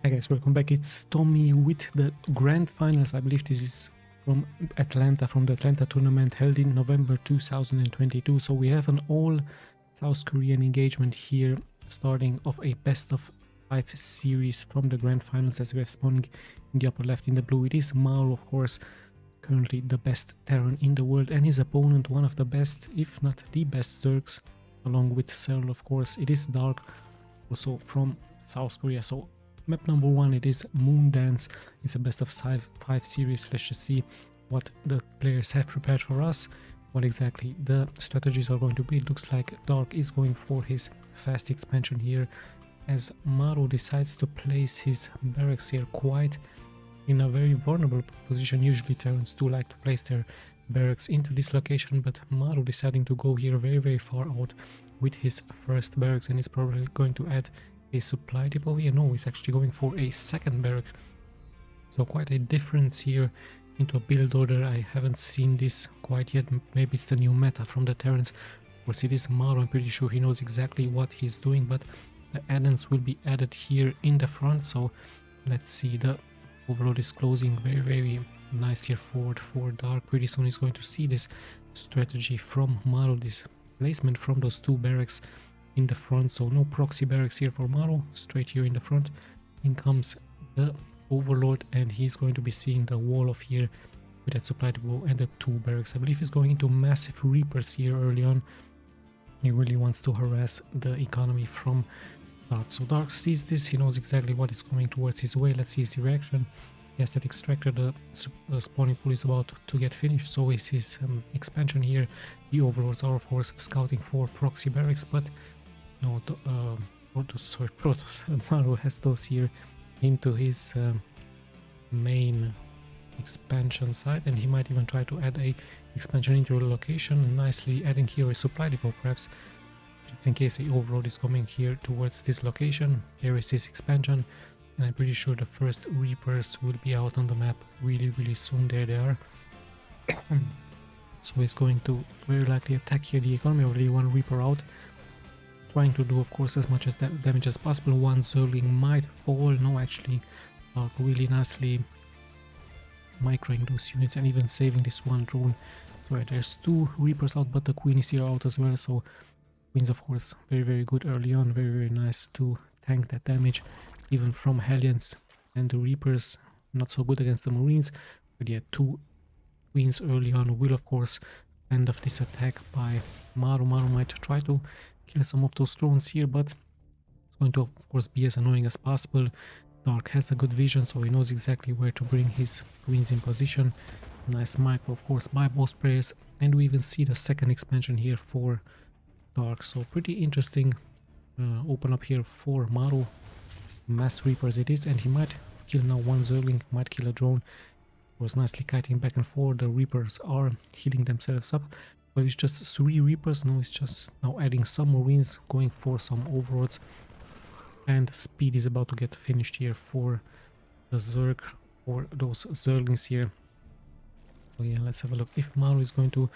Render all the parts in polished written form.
Hi guys, welcome back. It's Tommy with the grand finals. I believe this is from Atlanta, from the Atlanta tournament held in November 2022. So we have an all South Korean engagement here, starting off a best of 5 series from the grand finals, as we have spawning in the upper left in the blue. It is MARU, of course, currently the best Terran in the world, and his opponent one of the best, if not the best Zergs, along with SERRAL, of course. It is Dark, also from South Korea. So map number 1, it is Moon Dance. It's a best of 5 series. Let's just see what the players have prepared for us, what exactly the strategies are going to be. It looks like Dark is going for his fast expansion here, as MARU decides to place his barracks here quite in a very vulnerable position. Usually Terrans do like to place their barracks into this location, but MARU deciding to go here very far out with his first barracks, and he's probably going to add a supply depot here. No, he's actually going for a second barrack. So quite a difference here into a build order. I haven't seen this quite yet. Maybe it's the new meta from the Terrans. Of course, it is MARU. I'm pretty sure he knows exactly what he's doing, but the add-ons will be added here in the front. So let's see. The overload is closing very nice here forward for Dark. Pretty soon he's going to see this strategy from MARU, this placement from those two barracks in the front. So no proxy barracks here for MARU, straight here in the front. In comes the overlord, and he's going to be seeing the wall of here with that supply depot and the two barracks. I believe he's going into massive reapers here early on. He really wants to harass the economy from Dark. So Dark sees this, he knows exactly what is coming towards his way. Let's see his reaction. Yes, that extractor, the spawning pool is about to get finished, so is his expansion here. The overlords are of course scouting for proxy barracks, but no, Protoss MARU has those here into his main expansion site, and he might even try to add a expansion into a location, nicely adding here a supply depot perhaps, just in case a overload is coming here towards this location. Here is his expansion, and I'm pretty sure the first reapers will be out on the map really soon. There they are. So he's going to very likely attack here the economy. Already one reaper out, trying to do of course as much as damage as possible. One Zergling might fall. No, actually really nicely microing those units and even saving this one drone. So right, there's two reapers out, but the queen is here out as well. So queen's of course very good early on, very nice to tank that damage even from Hellions. And the reapers not so good against the marines, but yeah, two queens early on will of course end of this attack by MARU. MARU might try to kill some of those drones here, but it's going to of course be as annoying as possible. Dark has a good vision, so he knows exactly where to bring his queens in position. Nice micro of course by both players, and we even see the second expansion here for Dark. So pretty interesting open up here for MARU. Mass reapers it is, and he might kill now one Zergling, might kill a drone. Was nicely kiting back and forth. The reapers are healing themselves up, but it's just 3 reapers. No, it's just now adding some marines, going for some overlords, and speed is about to get finished here for the Zerg, or those Zerglings here. So yeah, let's have a look if MARU is going to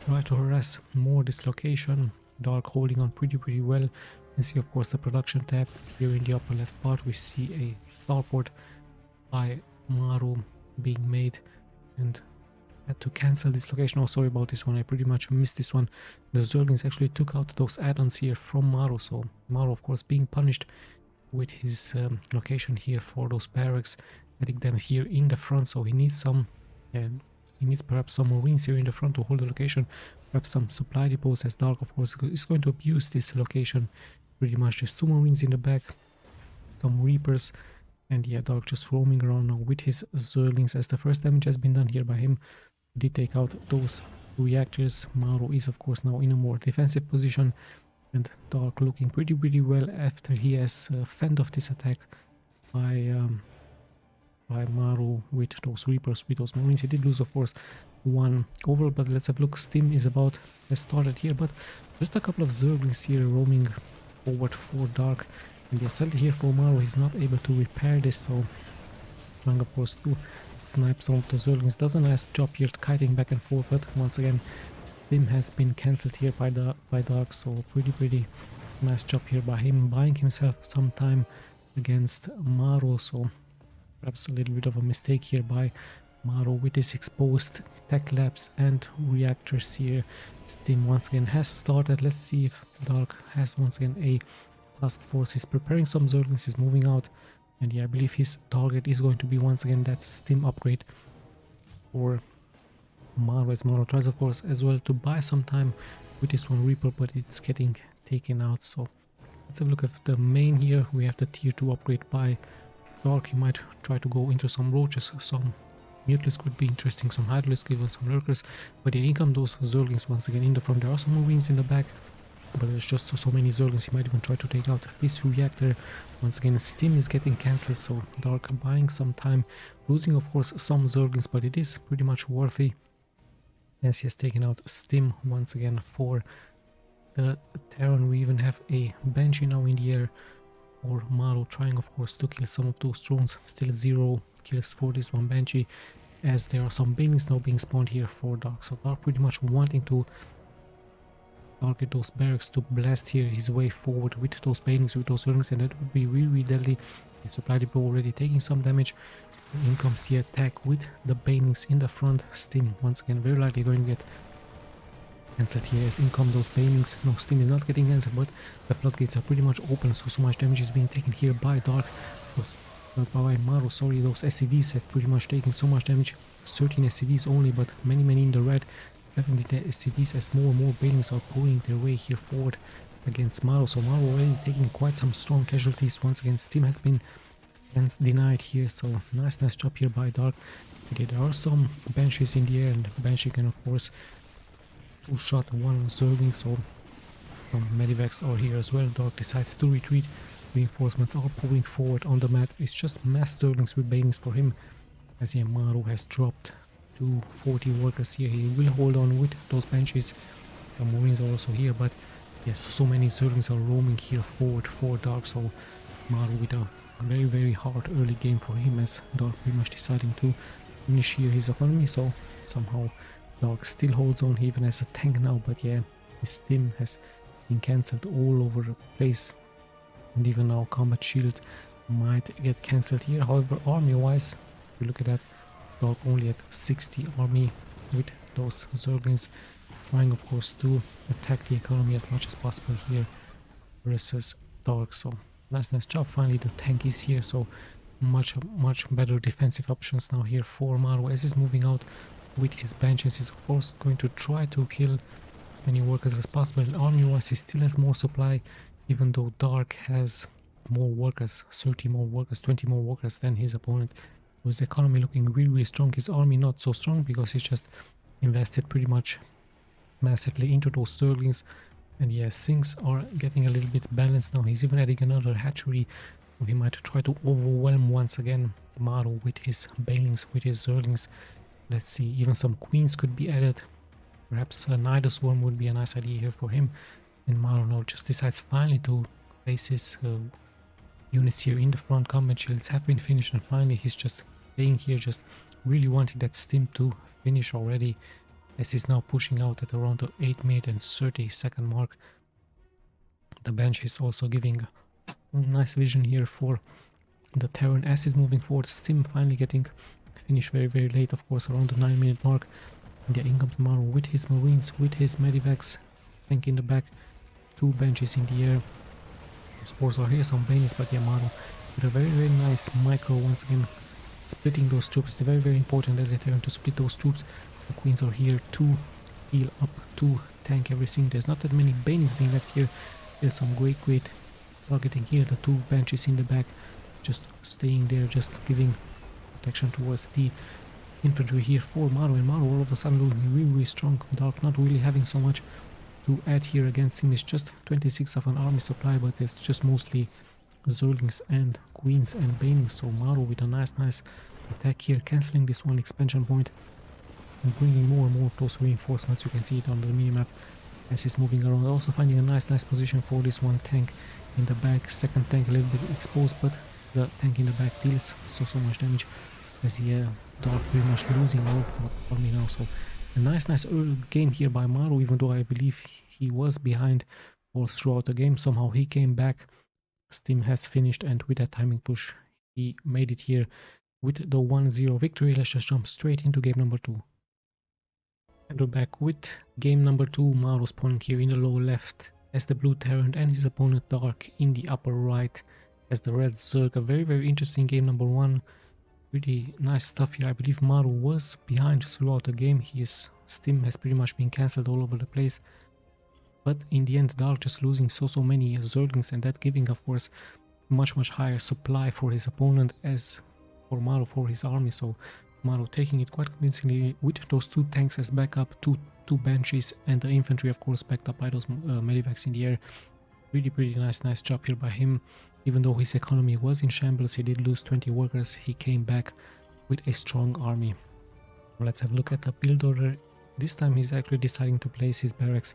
try to harass more this location. Dark holding on pretty well. You see of course the production tab here in the upper left part. We see a starport by MARU being made, and had to cancel this location. Oh, sorry about this one, I pretty much missed this one. The Zerglings actually took out those add-ons here from MARU, so MARU of course being punished with his location here for those barracks, adding them here in the front. So he needs some, and he needs perhaps some marines here in the front to hold the location, perhaps some supply depots, as Dark of course is going to abuse this location pretty much. There's 2 marines in the back, some reapers, and yeah, Dark just roaming around now with his Zerglings, as the first damage has been done here by him. Did take out those reactors. MARU is of course now in a more defensive position, and Dark looking pretty well after he has fended off this attack by MARU with those reapers, with those marines. He did lose of course one overall, but let's have a look. Steam is about has started here, but just a couple of Zerglings here roaming forward for Dark, and yes, sadly here for MARU he's not able to repair this, so trying of course to snipe some of the Zerglings. Does a nice job here kiting back and forth, but once again Steam has been cancelled here by Dark, so pretty nice job here by him, buying himself some time against MARU, so perhaps a little bit of a mistake here by MARU with his exposed tech labs and reactors here. Steam once again has started. Let's see if Dark has once again a task force. He's preparing some Zerglings, he's moving out, and yeah, I believe his target is going to be once again that Steam upgrade for MARU, as MARU tries of course as well to buy some time with this one Reaper, but it's getting taken out. So let's have a look at the main here. We have the tier 2 upgrade by Dark. He might try to go into some roaches, some Mutalisks could be interesting, some Hydralisks, even some Lurkers, but yeah, in come those Zerglings once again in the front. There are some Marines in the back, but there's just so many Zerglings. He might even try to take out this reactor. Once again, Steam is getting cancelled, so Dark buying some time, losing of course some Zerglings, but it is pretty much worthy as he has taken out Steam once again for the Terran. We even have a Banshee now in the air for MARU, trying of course to kill some of those drones. Still 0 kills for this one Banshee, as there are some Banelings now being spawned here for Dark. So Dark pretty much wanting to target those barracks to blast here his way forward with those Banelings, with those Zerglings, and that would be really deadly. His supply depot already taking some damage. In comes the attack with the Banelings in the front. Steam once again very likely going to get cancelled here, as in come those Banelings. No, Steam is not getting cancelled, but the floodgates are pretty much open, so much damage is being taken here by Dark. By MARU, sorry, those SCVs have pretty much taken so much damage. 13 SCVs only, but many in the red. 70 SCVs, as more and more Banelings are pulling their way here forward against MARU. So MARU already taking quite some strong casualties. Once again, Steam has been denied here, so nice job here by Dark. Okay, there are some Banshees in the air, and Banshee can of course two-shot one Zergling, so some Medivacs are here as well. Dark decides to retreat. Reinforcements are moving forward on the map. It's just mass Zerglings with Banelings for him, as yeah, MARU has dropped to 40 workers here. He will hold on with those Banshees. The Marines are also here, but yes, so many Zerglings are roaming here forward for Dark, so MARU with a very hard early game for him, as Dark pretty much deciding to finish here his economy. So somehow Dark still holds on, he even has a tank now, but yeah, his team has been cancelled all over the place, and even now combat shield might get cancelled here. However, army wise, if you look at that, Dark only at 60 army with those Zerglings, trying of course to attack the economy as much as possible here versus Dark. So nice job. Finally the tank is here, so much better defensive options now here for MARU, as he's moving out with his Banshees. He's of course going to try to kill as many workers as possible, and army wise he still has more supply, even though Dark has more workers, 30 more workers, 20 more workers than his opponent. So his economy looking really strong, his army not so strong, because he's just invested pretty much massively into those Zerglings. And yes, things are getting a little bit balanced now. He's even adding another hatchery, so he might try to overwhelm once again MARU with his Banelings, with his Zerglings. Let's see, even some Queens could be added. Perhaps a Nidus Swarm would be a nice idea here for him. And MARU now just decides finally to place his units here in the front. Combat shields have been finished, and finally he's just staying here, just really wanting that Stim to finish already, as he's now pushing out at around the 8-minute and 30-second mark. The Banshee is also giving a nice vision here for the Terran as he's moving forward. Stim finally getting finished very late, of course, around the 9-minute mark. And yeah, in comes MARU with his Marines, with his Medivacs, tank in the back, 2 Banshees in the air. Spores are here, some Banes, but yeah, MARU with a very nice micro once again, splitting those troops. It's very important as they turn to split those troops. The Queens are here to heal up, to tank everything. There's not that many Banes being left here. There's some great targeting here. The 2 Banshees in the back, just staying there, just giving protection towards the infantry here for MARU. And MARU all of a sudden looking really strong. Dark not really having so much to add here against him. It's just 26 of an army supply, but it's just mostly Zerglings and Queens and Banelings. So MARU with a nice attack here, cancelling this one expansion point and bringing more and more of those reinforcements. You can see it on the minimap as he's moving around. Also finding a nice position for this one tank in the back. Second tank a little bit exposed, but the tank in the back deals so much damage, as Dark pretty much losing all of the army now. So a nice early game here by MARU, even though I believe he was behind all throughout the game. Somehow he came back Steam has finished, and with that timing push, he made it here with the 1-0 victory. Let's just jump straight into game number 2. And we're back with game number 2. MARU spawning here in the low left as the blue Terran, and his opponent Dark in the upper right as the red Zerg. A very interesting game number 1. Pretty nice stuff here. I believe MARU was behind throughout the game. His Steam has pretty much been cancelled all over the place. But in the end, Dark just losing so many Zerglings, and that giving, of course, much higher supply for his opponent as for MARU for his army. So MARU taking it quite convincingly with those 2 tanks as backup, two banshees, and the infantry, of course, backed up by those medivacs in the air. Pretty nice job here by him. Even though his economy was in shambles, he did lose 20 workers. He came back with a strong army. Let's have a look at the build order. This time he's actually deciding to place his barracks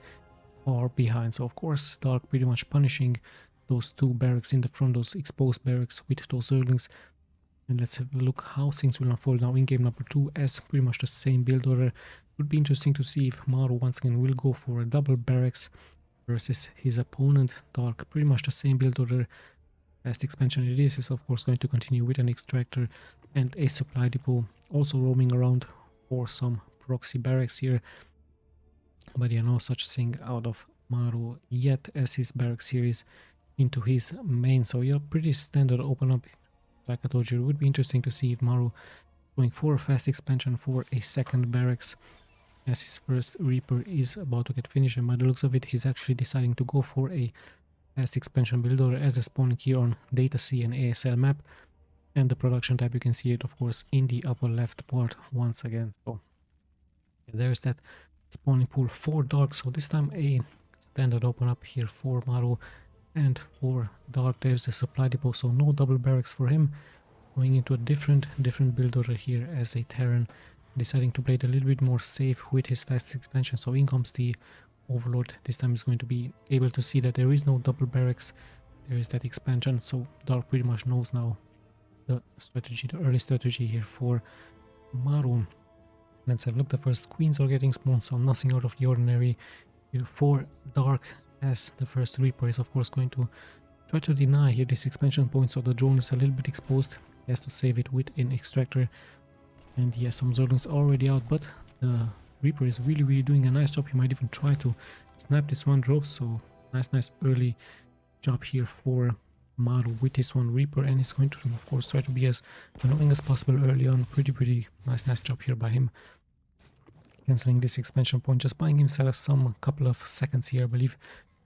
far behind. So of course Dark pretty much punishing those 2 barracks in the front, those exposed barracks with those Zerglings. And let's have a look how things will unfold now in game number 2 as pretty much the same build order. It would be interesting to see if MARU once again will go for a double barracks versus his opponent Dark. Pretty much the same build order. Fast expansion it is of course going to continue with an extractor and a supply depot, also roaming around for some proxy barracks here. But yeah, no such thing out of MARU yet as his barracks series into his main. So yeah, pretty standard open up. Like I told you, it would be interesting to see if MARU going for a fast expansion for a second barracks as his first Reaper is about to get finished, and by the looks of it he's actually deciding to go for a fast expansion build order as the spawning here on Data C and ASL map. And the production type, you can see it of course in the upper left part once again. So yeah, there's that spawning pool for Dark. So this time a standard open up here for MARU, and for Dark there's a supply depot, so no double barracks for him. Going into a different build order here as a Terran, deciding to play it a little bit more safe with his fast expansion. So in comes the Overlord. This time is going to be able to see that there is no double barracks, there is that expansion. So Dark pretty much knows now the strategy, the early strategy here for MARU. Let's have a look. The first queens are getting spawned, so nothing out of the ordinary here for Dark, as the first Reaper is of course going to try to deny here this expansion point. So the drone is a little bit exposed, he has to save it with an extractor. And yeah, some Zerglings already out, but the Reaper is really doing a nice job. He might even try to snap this one drop. So nice early job here for MARU with this one Reaper, and he's going to of course try to be as annoying as possible early on. Pretty nice job here by him, cancelling this expansion point, just buying himself some couple of seconds here, I believe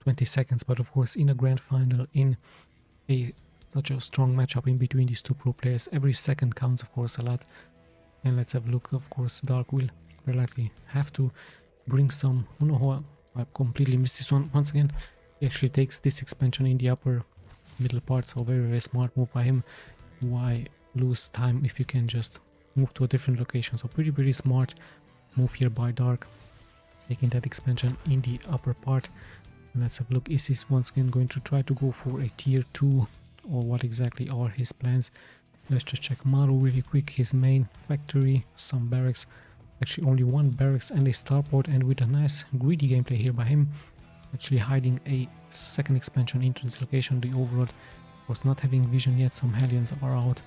20 seconds. But of course in a grand final, in such a strong matchup in between these 2 pro players, every second counts of course a lot. And let's have a look. Of course Dark will very likely have to bring some, oh no, I completely missed this one once again. He actually takes this expansion in the upper middle part, so very smart move by him. Why lose time if you can just move to a different location? So pretty smart move here by Dark, taking that expansion in the upper part. And let's have a look. Is this once again going to try to go for a tier 2, or what exactly are his plans? Let's just check MARU really quick. His main factory, some barracks, actually only 1 barracks and a starport, and with a nice greedy gameplay here by him, actually hiding a second expansion into this location. The Overlord was not having vision yet, some Hellions are out.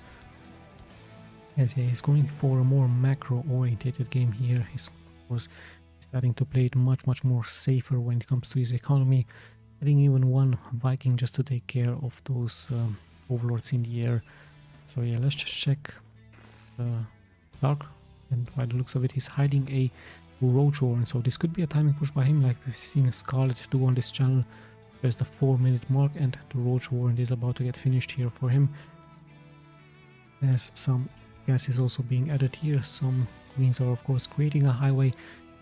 As yeah, he's going for a more macro orientated game here. He's of course starting to play it much more safer when it comes to his economy, adding even 1 Viking just to take care of those Overlords in the air. So yeah, let's just check Dark, and by the looks of it he's hiding a Roach Warren, so this could be a timing push by him like we've seen Scarlet do on this channel. There's the 4-minute mark, and the Roach Warren is about to get finished here for him, as some gas is also being added here. Some queens are of course creating a highway,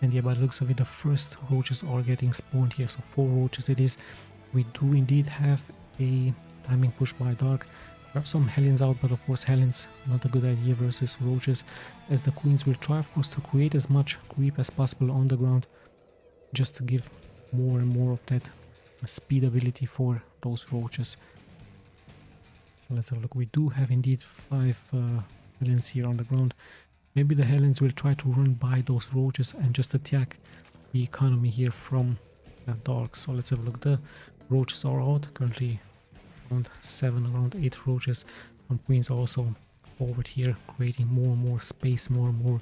and yeah, by the looks of it the first roaches are getting spawned here, so 4 roaches it is. We do indeed have a timing push by Dark. There are some Hellions out, but of course Hellions not a good idea versus roaches, as the queens will try of course to create as much creep as possible on the ground, just to give more and more of that speed ability for those roaches. So let's have a look. We do have indeed 5 Hellions here on the ground. Maybe the Hellions will try to run by those roaches and just attack the economy here from Dark. So let's have a look. The roaches are out currently. around 7, around 8 roaches. Some queens also forward here, creating more and more space, more and more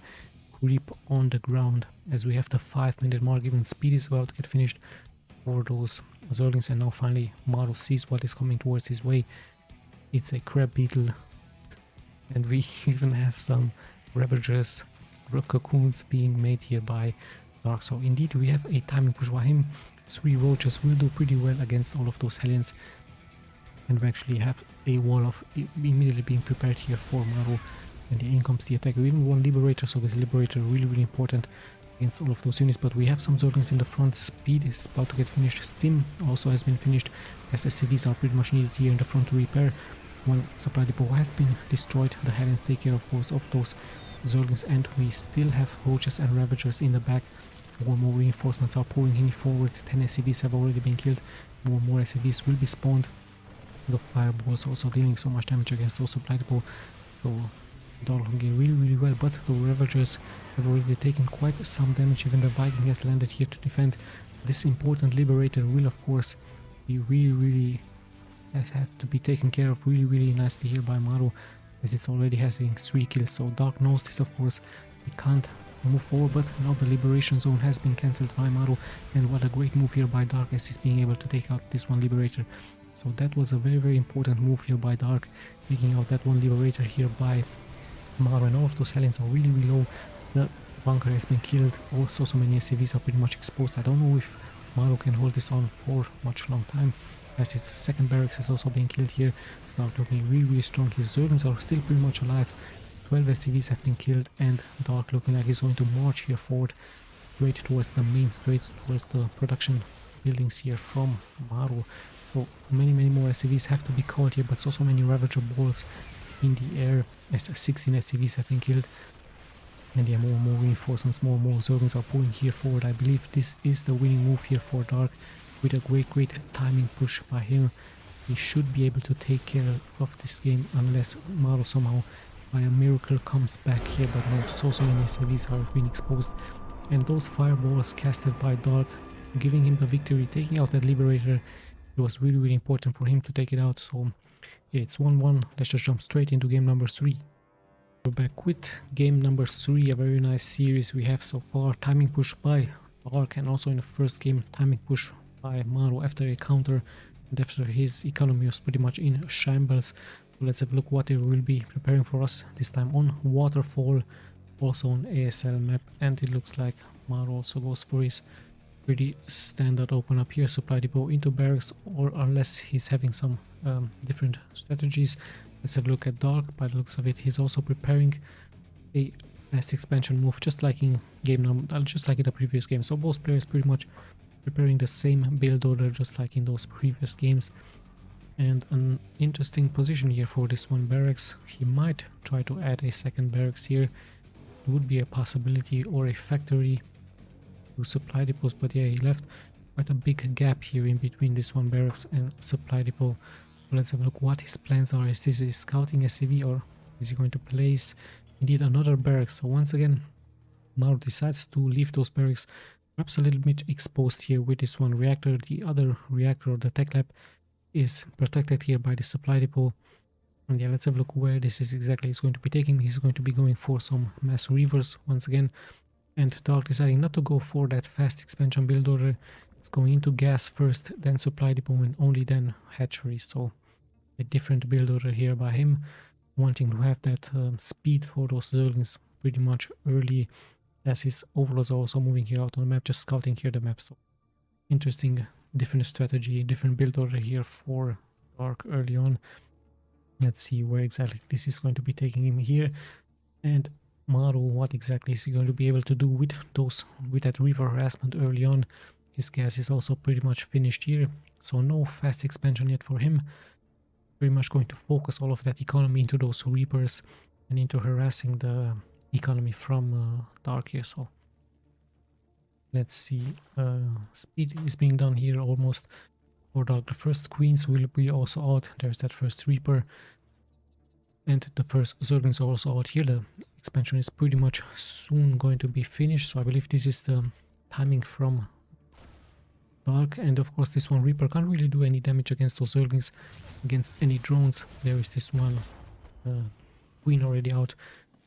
creep on the ground, as we have the 5-minute mark. Even speed is about to get finished for those Zerglings, and now finally MARU sees what is coming towards his way. It's a crab beetle, and we even have some Ravagers cocoons being made here by Dark. So indeed we have a timing push by him. 3 roaches will do pretty well against all of those Hellions, and we actually have a wall of immediately being prepared here for MARU. And in comes the attack. We even one Liberator, so this Liberator really important against all of those units. But we have some Zerglings in the front. Speed is about to get finished. Stim also has been finished, as SCVs are pretty much needed here in the front to repair. One supply depot has been destroyed. The Hellions take care, of course, of those Zerglings, and we still have roaches and Ravagers in the back. More reinforcements are pouring in forward. 10 SCVs have already been killed. More SCVs will be spawned. The fireballs also dealing so much damage against those supply depot. So Dark looking really well, but the Ravagers have already taken quite some damage. Even the Viking has landed here to defend. This important Liberator will, of course, be really have to be taken care of really nicely here by MARU, as it's already having 3 kills. So Dark knows this, of course. He can't move forward, but now the Liberation Zone has been cancelled by MARU, and what a great move here by Dark, as he's being able to take out this one Liberator. So that was a very important move here by Dark, taking out that one Liberator here by MARU, and all of those Hellions are really low. The bunker has been killed. Also, so many SCVs are pretty much exposed. I don't know if MARU can hold this on for much long time, as his second barracks is also being killed here. Dark looking really strong. His Zerglings are still pretty much alive. 12 SCVs have been killed, and Dark looking like he's going to march here forward, straight towards the main, straight towards the production buildings here from MARU. So many more SCVs have to be caught here, but so many Ravager balls in the air, as 16 SCVs have been killed. And yeah, more reinforcements, more Zerglings are pulling here forward. I believe this is the winning move here for Dark, with a great timing push by him. He should be able to take care of this game, unless MARU somehow by a miracle comes back here. But no, so many SCVs are being exposed, and those fireballs casted by Dark, giving him the victory, taking out that Liberator. It was really important for him to take it out. So yeah, it's 1-1. Let's just jump straight into game number 3. We're back with game number 3, a very nice series we have so far. Timing push by Dark, and also in the first game, timing push by MARU after a counter and after his economy was pretty much in shambles. So let's have a look what it will be preparing for us this time on Waterfall, also on ASL map, and it looks like MARU also goes for his pretty standard open up here, supply depot into barracks, or unless he's having some different strategies. Let's have a look at Dark. By the looks of it, he's also preparing a fast expansion move, just like in the previous game. So both players pretty much preparing the same build order, just like in those previous games. And an interesting position here for this one barracks. He might try to add a second barracks here. It would be a possibility, or a factory to supply depots, but yeah, he left quite a big gap here in between this one barracks and supply depot. So let's have a look what his plans are. Is this a scouting SCV, or is he going to place indeed another barracks? So once again, MARU decides to leave those barracks perhaps a little bit exposed here with this one reactor. The other reactor, the tech lab, is protected here by the supply depot. And yeah, let's have a look where this is exactly is going to be taking. He's going to be going for some mass reavers once again. And Dark deciding not to go for that fast expansion build order. It's going into gas first, then supply depot, and only then hatchery. So a different build order here by him, wanting to have that speed for those Zerglings pretty much early, as his overlords are also moving here out on the map, just scouting here the map. So interesting, different strategy, different build order here for Dark early on. Let's see where exactly this is going to be taking him here. And MARU, what exactly is he going to be able to do with that Reaver harassment early on? His gas is also pretty much finished here, so no fast expansion yet for him. Pretty much going to focus all of that economy into those Reapers and into harassing the economy from Dark here. So let's see, speed is being done here almost for Dark. The first Queens will be also out. There's that first Reaper, and the first Zerglings are also out here. The expansion is pretty much soon going to be finished, so I believe this is the timing from Dark, and of course this one Reaper can't really do any damage against those Zerglings, against any drones. There is this one Queen already out,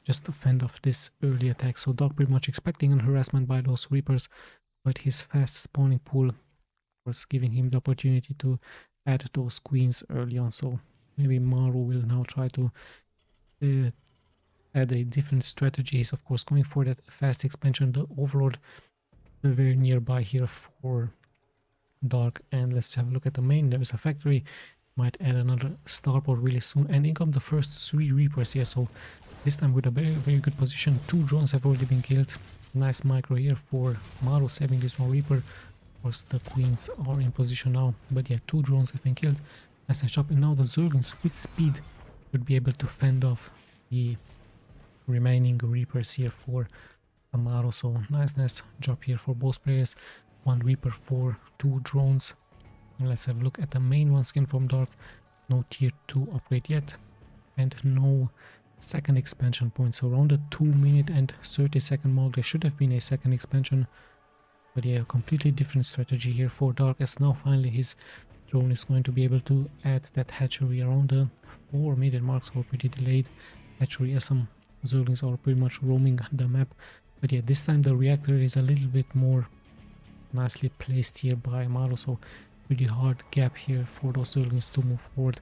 just to fend off this early attack. So Dark pretty much expecting a harassment by those Reapers, but his fast spawning pool was giving him the opportunity to add those Queens early on. So maybe MARU will now try to add a different strategy. He's of course going for that fast expansion, the Overlord very nearby here for Dark. And let's have a look at the main. There's a factory, might add another starport really soon, and in come the first 3 Reapers here. So this time with a very good position. 2 drones have already been killed. Nice micro here for MARU saving this one Reaper. Of course the Queens are in position now, but yeah, 2 drones have been killed. Nice shot, and now the Zerglings with speed should be able to fend off the remaining Reapers here for MARU. So nice job here for both players. 1 Reaper for 2 drones. And let's have a look at the main one skin from Dark. No tier 2 upgrade yet, and no second expansion point. So around the 2-minute and 30-second mark there should have been a second expansion, but yeah, a completely different strategy here for Dark, as now finally his drone is going to be able to add that hatchery around the 4-minute mark. So pretty delayed hatchery, as some Zerglings are pretty much roaming the map. But yeah, this time the reactor is a little bit more nicely placed here by MARU, so pretty hard gap here for those Zerglings to move forward.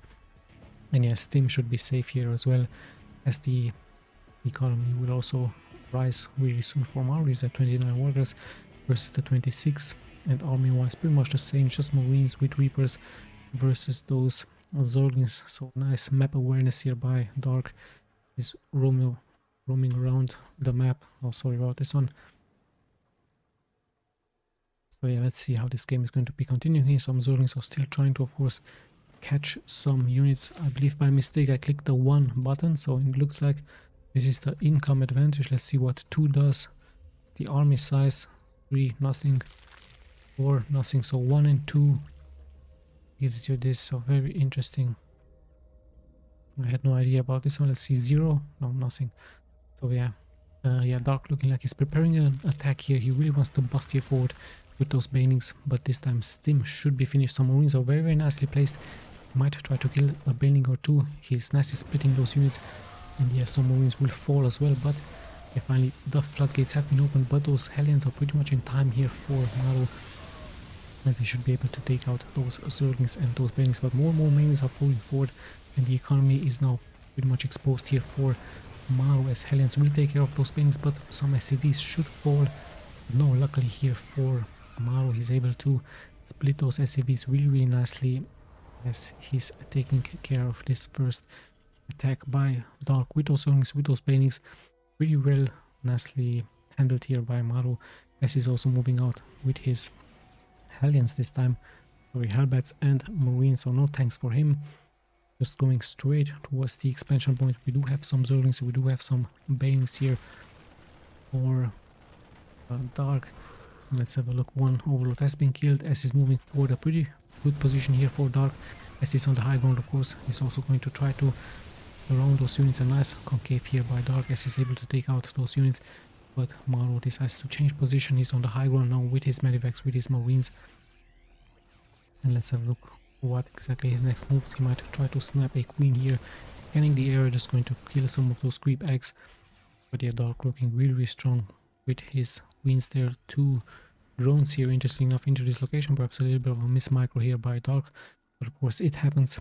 And yeah, Steam should be safe here as well, as the economy will also rise really soon for MARU. Is at 29 workers versus the 26, and army wise pretty much the same, just Marines with Reapers versus those Zerglings. So nice map awareness here by Dark. Is roaming around the map. Oh, sorry about this one. So yeah, let's see how this game is going to be continuing here. Some Zerglings are still trying to, of course, catch some units. I believe by mistake I clicked the 1 button, so it looks like this is the income advantage. Let's see what 2 does. The army size, 3 nothing, 4 nothing, so 1 and 2 gives you this. So very interesting. I had no idea about this one. Let's see, 0, no, nothing. So yeah, Dark looking like he's preparing an attack here. He really wants to bust here forward with those banings, but this time Stim should be finished. Some Marines are very nicely placed. Might try to kill a baning or 2. He's nicely splitting those units, and yeah, some Marines will fall as well. But yeah, finally the floodgates have been opened, but those Hellions are pretty much in time here for MARU, as they should be able to take out those Zerglings and those banings. But more and more Marines are falling forward, and the economy is now pretty much exposed here for MARU, as Hellions will take care of those banings, but some SCVs should fall. No, luckily here for MARU, he's able to split those SCVs really nicely, as he's taking care of this first attack by Dark with those Zerglings, with those banings. Pretty well, nicely handled here by MARU, as he's also moving out with his Hellions this time. Sorry, Hellbats and Marines, so no tanks for him. Just going straight towards the expansion point. We do have some Zerglings, we do have some banings here for Dark. Let's have a look. 1 Overlord has been killed, as he's moving forward. A pretty good position here for Dark, as he's on the high ground. Of course, he's also going to try to surround those units. A nice concave here by Dark, as he's able to take out those units, but MARU decides to change position. He's on the high ground now with his medivacs, with his Marines. And let's have a look what exactly his next move. He might try to snap a Queen here, scanning the area, just going to kill some of those creep eggs. But yeah, Dark looking really strong with his Queens there. 2 drones here, interesting enough, into this location. Perhaps a little bit of a miss micro here by Dark, but of course it happens.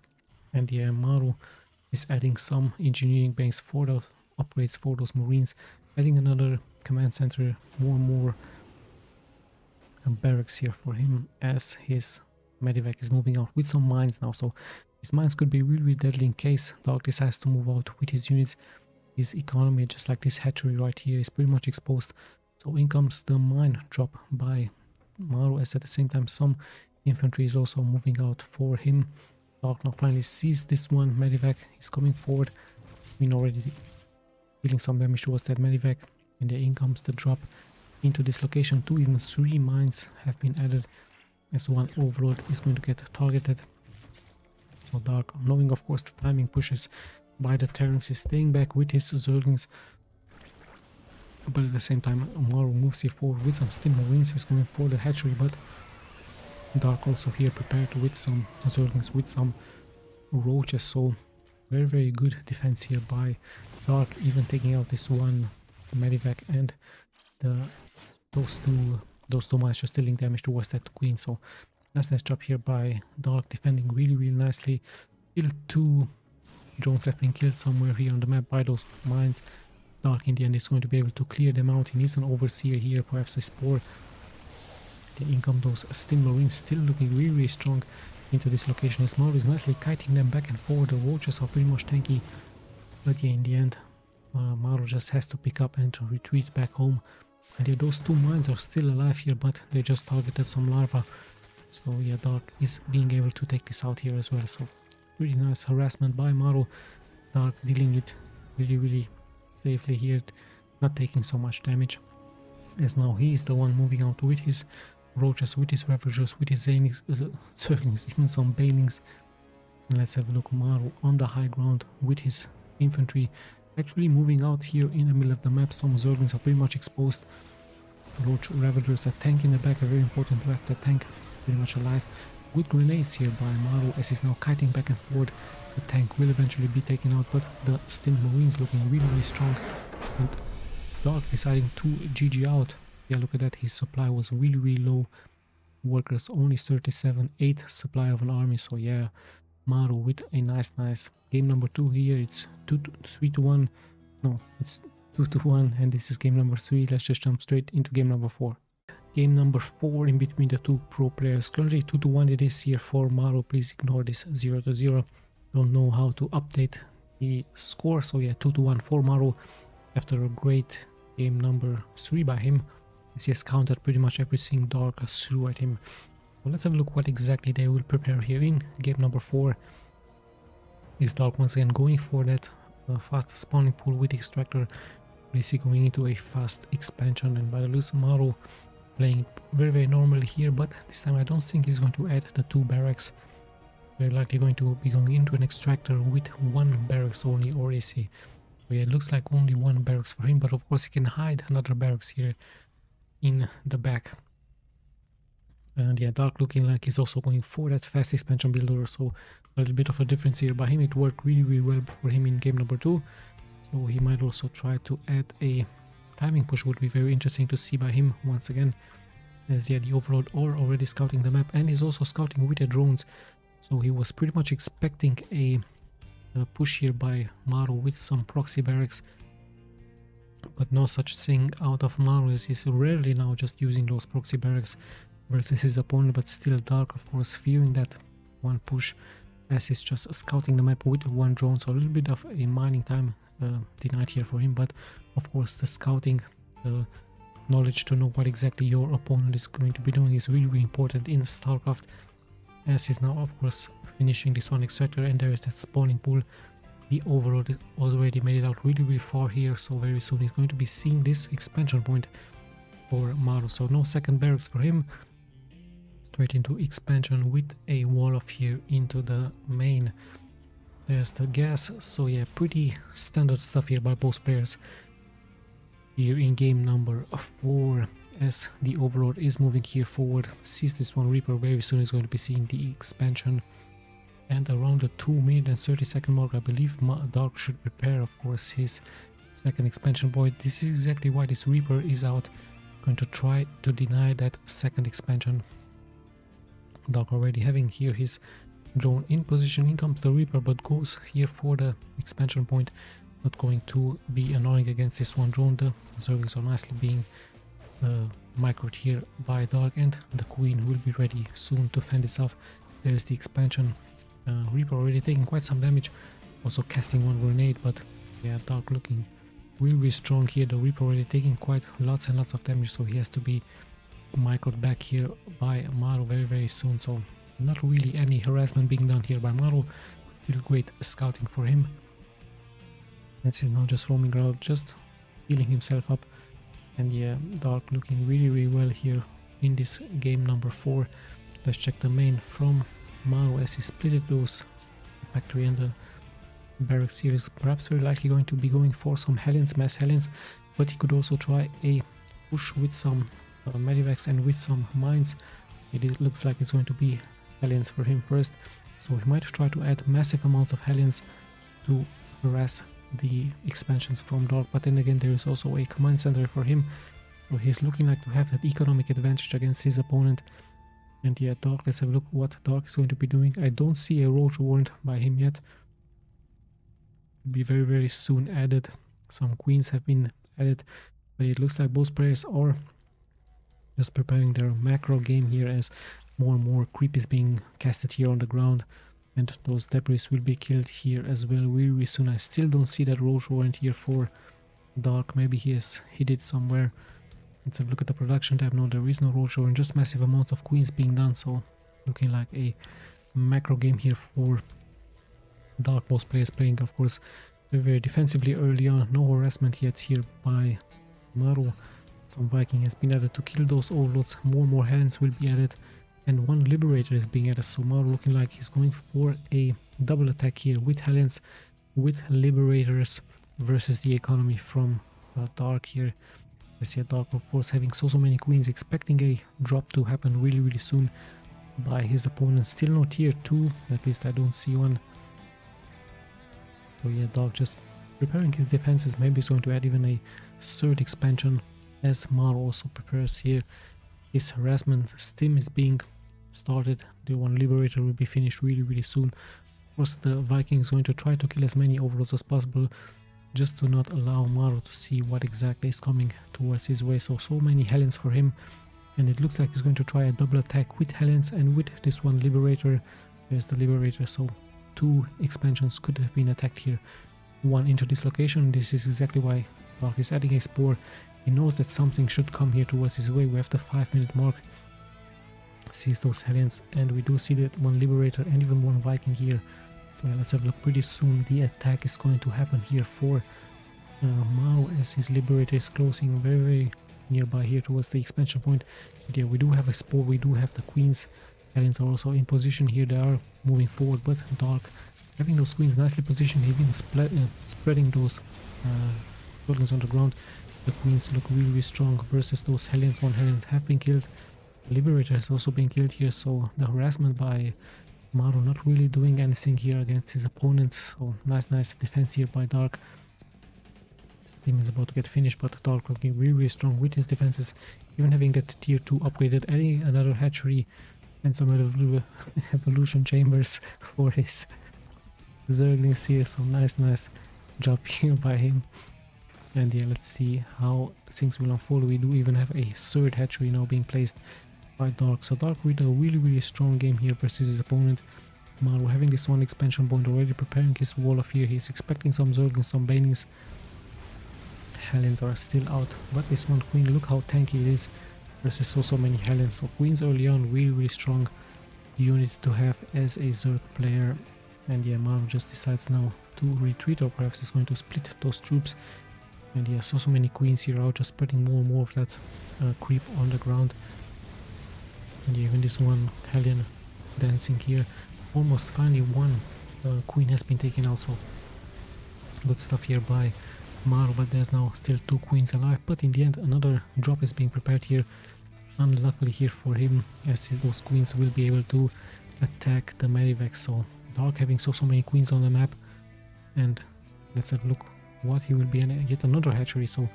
And yeah, MARU is adding some engineering banks for those upgrades for those Marines, adding another command center, more barracks here for him, as his medivac is moving out with some mines now. So his mines could be really deadly in case Dark decides to move out with his units. His economy, just like this hatchery right here, is pretty much exposed. So in comes the mine drop by MARU, as at the same time some infantry is also moving out for him. Dark now finally sees this one medivac. He's coming forward. Been already dealing some damage towards that medivac, and there in comes the drop into this location. 2, even 3 mines have been added, as 1 Overlord is going to get targeted. So Dark, knowing of course the timing pushes by the Terrans, is staying back with his Zerglings, but at the same time MARU moves here forward with some Steam Marines. He's going for the hatchery, but Dark also here prepared with some Zerglings, with some roaches, so very good defense here by Dark, even taking out this one medivac and those two mines just dealing damage towards that queen. So nice job here by Dark, defending really nicely. Still 2 drones have been killed somewhere here on the map by those mines. Dark in the end is going to be able to clear them out. He needs an overseer here, perhaps a spore. The income those Stim Marines, still looking really strong into this location as MARU is nicely kiting them back and forward. The roaches are pretty much tanky, but yeah, in the end MARU just has to pick up and to retreat back home. And yeah, those 2 mines are still alive here, but they just targeted some larva. So yeah, Dark is being able to take this out here as well. So pretty nice harassment by MARU. Dark dealing it really safely here, not taking so much damage, as now he is the one moving out with his roaches, with his ravagers, with his zerglings, even some banelings. And let's have a look. MARU on the high ground with his infantry, actually moving out here in the middle of the map. Some zerglings are pretty much exposed. Roach ravagers, a tank in the back, a very important to have that tank pretty much alive. Good grenades here by MARU as he's now kiting back and forward. The tank will eventually be taken out, but the Stim Marines looking really strong. And Dark deciding to GG out. Yeah, look at that, his supply was really low. Workers only 37, 8 supply of an army. So yeah, MARU with a nice game number 2 here. It's 3-1. No, it's 2-1, and this is game number 3. Let's just jump straight into game number 4. Game number 4 in between the 2 pro players. Currently 2-1 it is here for MARU. Please ignore this 0-0. Don't know how to update the score. So yeah, 2-1 for MARU after a great game number 3 by him, as he has countered pretty much everything Dark threw at him. So let's have a look what exactly they will prepare here in game number 4. Is Dark once again going for that fast spawning pool with extractor, basically going into a fast expansion, and by the looks MARU playing very normally here, but this time I don't think he's going to add the 2 barracks. Very likely going to be going into an extractor with 1 barracks only, or AC. So yeah, it looks like only 1 barracks for him, but of course he can hide another barracks here in the back. And yeah, Dark looking like he's also going for that fast expansion builder, so a little bit of a difference here by him. It worked really well for him in game number 2, so he might also try to add a timing push. Would be very interesting to see by him once again, as yeah, the Overlord are already scouting the map, and he's also scouting with the drones, so he was pretty much expecting a push here by MARU with some proxy barracks, but no such thing out of MARU, as he's rarely now just using those proxy barracks versus his opponent. But still Dark, of course, fearing that one push, as he's just scouting the map with 1 drone, so a little bit of a mining time denied here for him. But of course the scouting, the knowledge to know what exactly your opponent is going to be doing is really important in Starcraft, as he's now of course finishing this one extractor, and there is that spawning pool. The Overlord already made it out really far here, so very soon he's going to be seeing this expansion point for MARU. So no second barracks for him, straight into expansion with a wall off here into the main. There's the gas, so yeah, pretty standard stuff here by both players here in game number 4, as the Overlord is moving here forward, sees this one Reaper. Very soon is going to be seeing the expansion, and around the 2-minute and 30-second mark I believe Dark should prepare, of course, his second expansion point. This is exactly why this Reaper is out, going to try to deny that second expansion. Dark already having here his drone in position. In comes the Reaper, but goes here for the expansion point. Not going to be annoying against this one drone. The Zerglings are nicely being microed here by Dark, and the Queen will be ready soon to fend this off. There's the expansion. Reaper already taking quite some damage, also casting 1 grenade, but yeah, Dark looking really strong here. The Reaper already taking quite lots and lots of damage, so he has to be microed back here by MARU very soon. So not really any harassment being done here by MARU. Still great scouting for him. Let's see, now just roaming around, just healing himself up. And yeah, Dark looking really well here in this game number 4. Let's check the main from MARU, as he split those factory and the barracks here. Is perhaps very likely going to be going for some Hellions, mass Hellions, but he could also try a push with some medivacs and with some mines. looks like it's going to be Hellions for him first, so he might try to add massive amounts of Hellions to harass the expansions from Dark, but then again there is also a command center for him, so he's looking like to have that economic advantage against his opponent. And yeah, Dark, let's have a look what Dark is going to be doing. I don't see a Roach Warrant by him yet. Be very soon added. Some queens have been added, but it looks like both players are just preparing their macro game here, as more and more creep is being casted here on the ground, and those debris will be killed here as well very soon. I still don't see that Roach Warrant here for Dark. Maybe he has hid it somewhere. Let's have a look at the production tab. No, there is no Roach Warrant, just massive amounts of queens being done, so looking like a macro game here for Dark. Both players playing, of course, very defensively early on. No harassment yet here by MARU. Some Viking has been added to kill those overlords. More and more Hellions will be added, and one Liberator is being added. So MARU looking like he's going for a double attack here with Hellions, with Liberators versus the economy from Dark here. I see a Dark, of course, having so many queens, expecting a drop to happen really soon by his opponent. Still no tier 2, at least I don't see one. So yeah, Dark just preparing his defenses. Maybe he's going to add even a third expansion, as MARU also prepares here. His harassment stim is being started. The one Liberator will be finished really soon. Of course, the Viking is going to try to kill as many overlords as possible, just to not allow MARU to see what exactly is coming towards his way. So many Hellions for him, and it looks like he's going to try a double attack with Hellions and with this one Liberator. There's the Liberator, so 2 expansions could have been attacked here. One into this location. This is exactly why Dark is adding a Spore. He knows that something should come here towards his way. We have the 5-minute mark. Sees those Hellions, and we do see that one Liberator and even one Viking here. So yeah, let's have a look. Pretty soon the attack is going to happen here for MARU, as his Liberator is closing very nearby here towards the expansion point. But yeah, we do have a Spore, we do have the queens. Hellions are also in position here. They are moving forward, but Dark having those queens nicely positioned, even spreading those tokens on the ground. The queens look really strong versus those Hellions. One Hellions have been killed. The Liberator has also been killed here, so the harassment by MARU not really doing anything here against his opponent. So nice defense here by Dark. This team is about to get finished, but Dark looking really strong with his defenses, even having that tier 2 upgraded, adding another hatchery and some evolution chambers for his Zerglings here. So nice job here by him. And yeah, let's see how things will unfold. We do even have a third hatchery now being placed by Dark. So Dark with a really strong game here versus his opponent. MARU having this one expansion point, already preparing his wall of fear. He's expecting some Zerglings, some Banelings. Hellions are still out, but this one queen, look how tanky it is versus so many Hellions. So queens early on, really strong unit to have as a Zerg player. And yeah, MARU just decides now to retreat, or perhaps he's going to split those troops. And yeah, so many queens here out, just spreading more and more of that creep on the ground. And yeah, even this one Hellion dancing here. Almost finally one queen has been taken out, so good stuff here by MARU, but there's now still 2 queens alive. But in the end, another drop is being prepared here. Unluckily here for him, as those queens will be able to attack the Medivacs. So Dark having so many queens on the map, and let's have a look what he will be in. Yet another hatchery, so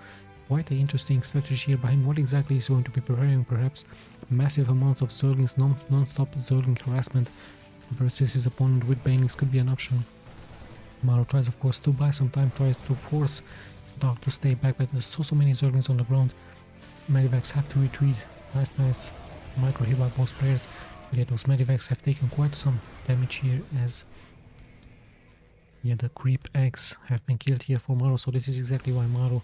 quite an interesting strategy here by him. What exactly is going to be preparing? Perhaps massive amounts of Zerglings, non-stop Zergling harassment versus his opponent with Banelings could be an option. MARU tries, of course, to buy some time, tries to force Dark to stay back, but there's so many Zerglings on the ground. Medivacs have to retreat. Nice micro hit by both players. But yeah, those Medivacs have taken quite some damage here, as yeah, the creep eggs have been killed here for MARU. So this is exactly why MARU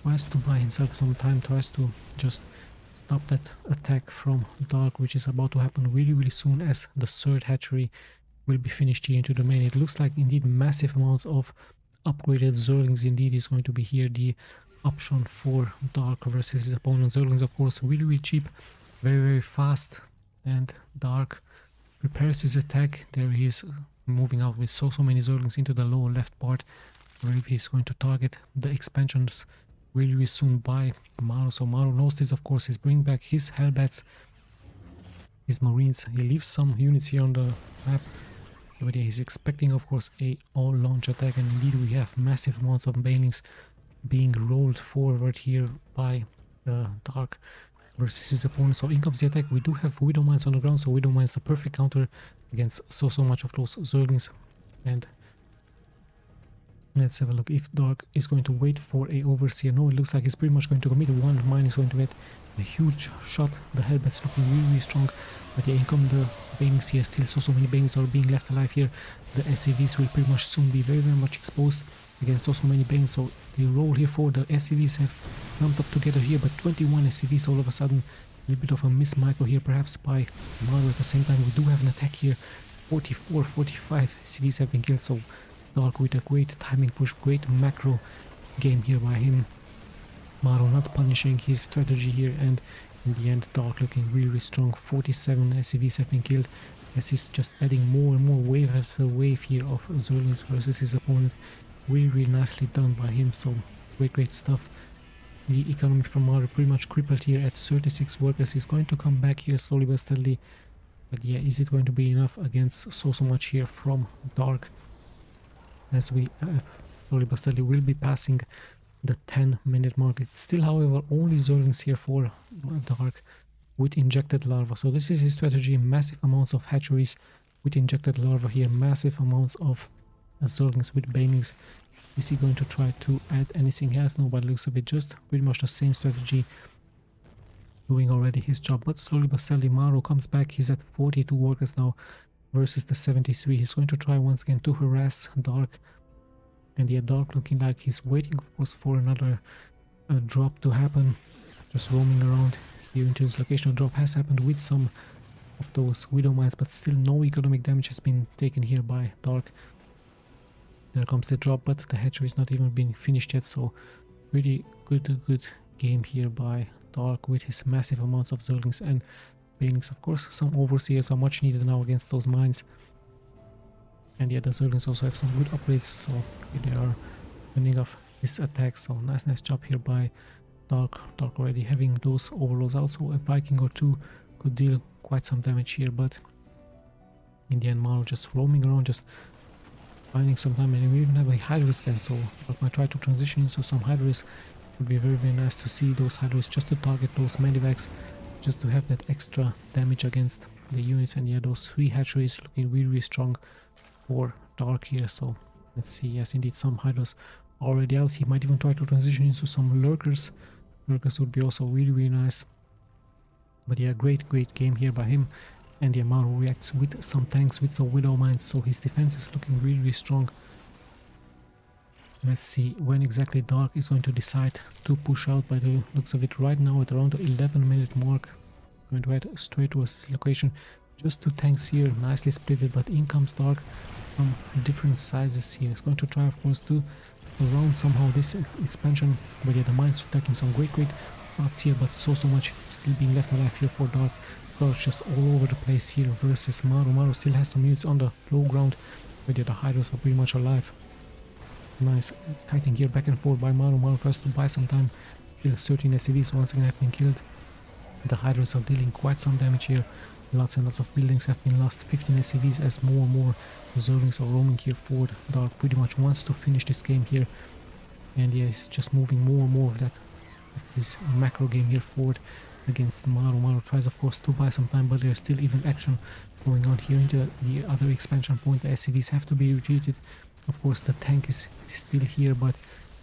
tries to buy himself some time, tries to just stop that attack from Dark, which is about to happen really soon, as the third hatchery will be finished here into the main. It looks like indeed massive amounts of upgraded Zerglings indeed is going to be here the option for Dark versus his opponent. Zerglings, of course, really cheap, very fast, and Dark prepares his attack. There he is moving out with so many Zerglings into the lower left part, where he's going to target the expansions really soon by MARU. So MARU knows this, of course. He's bringing back his Hellbats, his marines. He leaves some units here on the map, but yeah, he's expecting of course a all launch attack, and indeed we have massive amounts of banelings being rolled forward here by Dark versus his opponent. So in comes the attack. We do have Widow Mines on the ground, so Widow Mines the perfect counter against so much of those Zerglings. And let's have a look if Dark is going to wait for a Overseer. No, it looks like he's pretty much going to commit. One mine is going to get a huge shot. The Hellbat's looking really strong, but yeah, in come the banelings here. Still so many banelings are being left alive here. The SCVs will pretty much soon be very much exposed against so many banelings. So the roll here for the SCVs have lumped up together here, but 21 SCVs all of a sudden. A little bit of a miss micro here perhaps by MARU. At the same time, we do have an attack here. 44, 45 SCVs have been killed, so Dark with a great timing push, great macro game here by him. MARU not punishing his strategy here, and in the end Dark looking really strong. 47 SCVs have been killed as he's just adding more and more wave after wave here of Zerglings versus his opponent. Really nicely done by him, so great stuff. The economy from MARU pretty much crippled here at 36 workers. He's going to come back here slowly but steadily, but yeah, is it going to be enough against so much here from Dark? As we slowly but steadily will be passing the 10-minute mark. It's still, however, only Zerglings here for Dark with injected larva. So this is his strategy: massive amounts of hatcheries with injected larva here, massive amounts of Zerglings with banelings. Is he going to try to add anything else? No, but it looks a bit just pretty much the same strategy, doing already his job. But slowly but steadily MARU comes back. He's at 42 workers now versus the 73. He's going to try once again to harass Dark, and yeah, Dark looking like he's waiting of course for another drop to happen, just roaming around here into his location. A drop has happened with some of those Widow Mines, but still no economic damage has been taken here by Dark. There comes the drop, but the hatchery is not even being finished yet, so pretty good game here by Dark with his massive amounts of Zerglings and banelings. Of course, some Overseers are much needed now against those mines. And yeah, the Zerglings also have some good upgrades, so they are winning off his attack. So nice job here by Dark. Dark already having those overloads out, so a Viking or two could deal quite some damage here, but in the end MARU just roaming around, just finding some time. And we even have a Hydrus then, so I might try to transition into some Hydrus. It would be very nice to see those Hydrus just to target those Medivacs, just to have that extra damage against the units. And yeah, those 3 hatcheries looking really strong for Dark here. So let's see. Yes, indeed, some Hydrus already out. He might even try to transition into some Lurkers. Lurkers would be also really nice. But yeah, great game here by him. And yeah, MARU reacts with some tanks, with some Widow Mines, so his defense is looking really strong. Let's see when exactly Dark is going to decide to push out. By the looks of it, right now at around the 11-minute mark, going to head straight towards his location. Just 2 tanks here, nicely splitted, but in comes Dark from different sizes here. He's going to try, of course, to surround somehow this expansion. But yeah, the mines attacking some great parts here, but so much still being left alive here for Dark. Just all over the place here versus MARU. MARU still has some units on the low ground, but yeah, the Hydras are pretty much alive. Nice kiting here back and forth by MARU. MARU tries to buy some time. Still 13 SCVs once again have been killed. The Hydras are dealing quite some damage here. Lots and lots of buildings have been lost. 15 SCVs as more and more Zerglings are roaming here forward. Dark pretty much wants to finish this game here, and yeah, he's just moving more and more of that his macro game here forward against MARU. MARU tries of course to buy some time, but there's still even action going on here into the other expansion point. The SCVs have to be retreated. Of course the tank is still here, but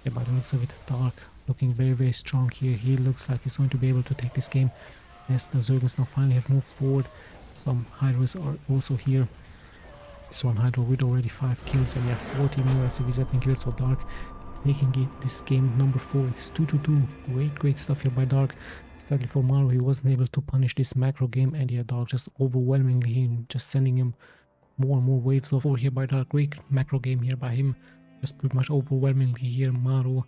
yeah, by the looks of it, Dark looking very strong here. He looks like he's going to be able to take this game as the Zerglings now finally have moved forward. Some Hydras are also here. This one Hydra with already 5 kills, and we have 40 more SCVs have been killed, so Dark taking it this game number 4. It's 2-2. Great stuff here by Dark. Sadly for MARU, he wasn't able to punish this macro game, and yeah, Dark just overwhelmingly him, just sending him more and more waves of over here by Dark. Great macro game here by him, just pretty much overwhelmingly here MARU.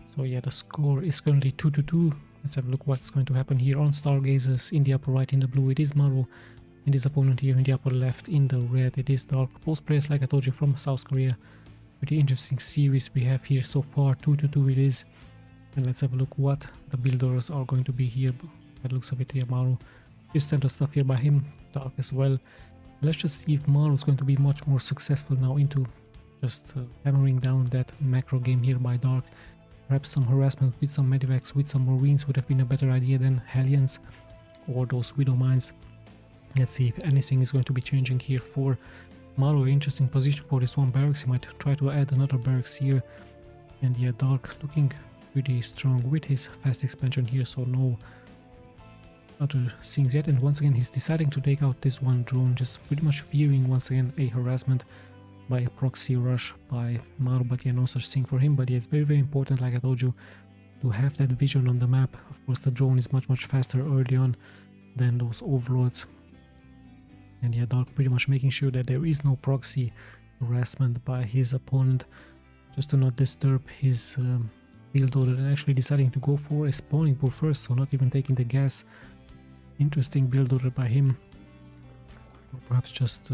So yeah, the score is currently 2-2. Let's have a look what's going to happen here on Stargazers. In the upper right, in the blue, it is MARU, and his opponent here in the upper left, in the red, it is Dark. Both players, like I told you, from South Korea. Pretty interesting series we have here so far. 2-2 it is. And let's have a look what the builders are going to be here. By the looks of it here, MARU This standard stuff here by him, Dark as well. Let's just see if MARU is going to be much more successful now into just hammering down that macro game here by Dark. Perhaps some harassment with some medivacs, with some marines would have been a better idea than Hellions or those Widow Mines. Let's see if anything is going to be changing here for MARU. Interesting position for this one barracks. He might try to add another barracks here. And yeah, Dark looking pretty strong with his fast expansion here, so no other things yet. And once again, he's deciding to take out this one drone, just pretty much fearing once again a harassment by a proxy rush by MARU, but yeah, no such thing for him. But yeah, it's very, very important, like I told you, to have that vision on the map. Of course, the drone is much faster early on than those overlords. And yeah, Dark pretty much making sure that there is no proxy harassment by his opponent, just to not disturb his build order, and actually deciding to go for a spawning pool first, so not even taking the gas. Interesting build order by him. Or perhaps just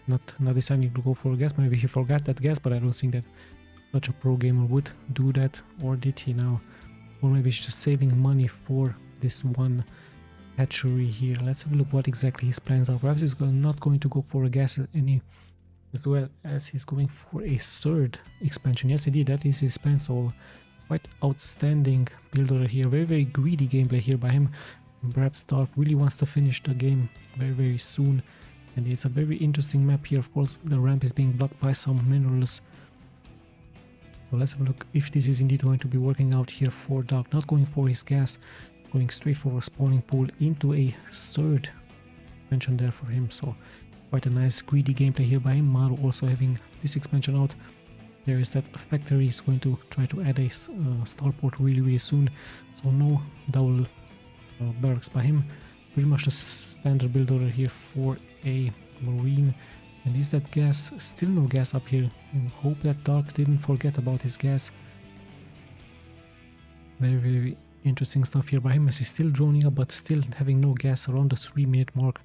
not deciding to go for gas. Maybe he forgot that gas, but I don't think that such a pro gamer would do that. Or did he now? Or maybe he's just saving money for this one hatchery here. Let's have a look what exactly his plans are. Perhaps he's not going to go for a gas any, as well as he's going for a third expansion. Yes, indeed, that is his plan. So quite outstanding build order here. Very, very greedy gameplay here by him. Perhaps Dark really wants to finish the game very, very soon. And it's a very interesting map here. Of course, the ramp is being blocked by some minerals. So let's have a look if this is indeed going to be working out here for Dark. Not going for his gas, going straight for a spawning pool into a third expansion there for him. So quite a nice greedy gameplay here by him. MARU also having this expansion out. There is that factory is going to try to add a starport really, really soon. So no double barracks by him. Pretty much the standard build order here for a marine. And is that gas? Still no gas up here. I hope that Dark didn't forget about his gas. Very, very interesting stuff here by him, as he's still droning up but still having no gas around the 3-minute mark.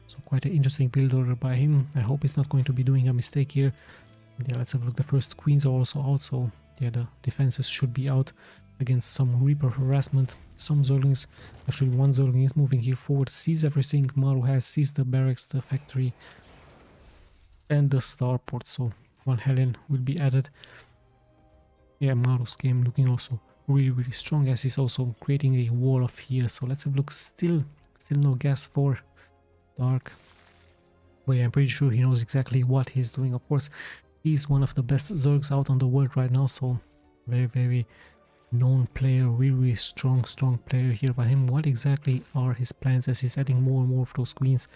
So quite an interesting build order by him. I hope he's not going to be doing a mistake here. Yeah, let's have a look. The first queens are also out, so yeah, the defenses should be out against some Reaper harassment. Some Zerglings, actually one Zergling is moving here forward, sees everything MARU has, sees the barracks, the factory and the starport, so one Hellion will be added. Yeah, MARU's game looking also really, really strong, as he's also creating a wall of here. So let's have a look. Still no gas for Dark, but yeah, I'm pretty sure he knows exactly what he's doing. Of course, he's one of the best Zergs out on the world right now, so very, very known player, really, really strong player here by him. What exactly are his plans, as he's adding more and more of those queens,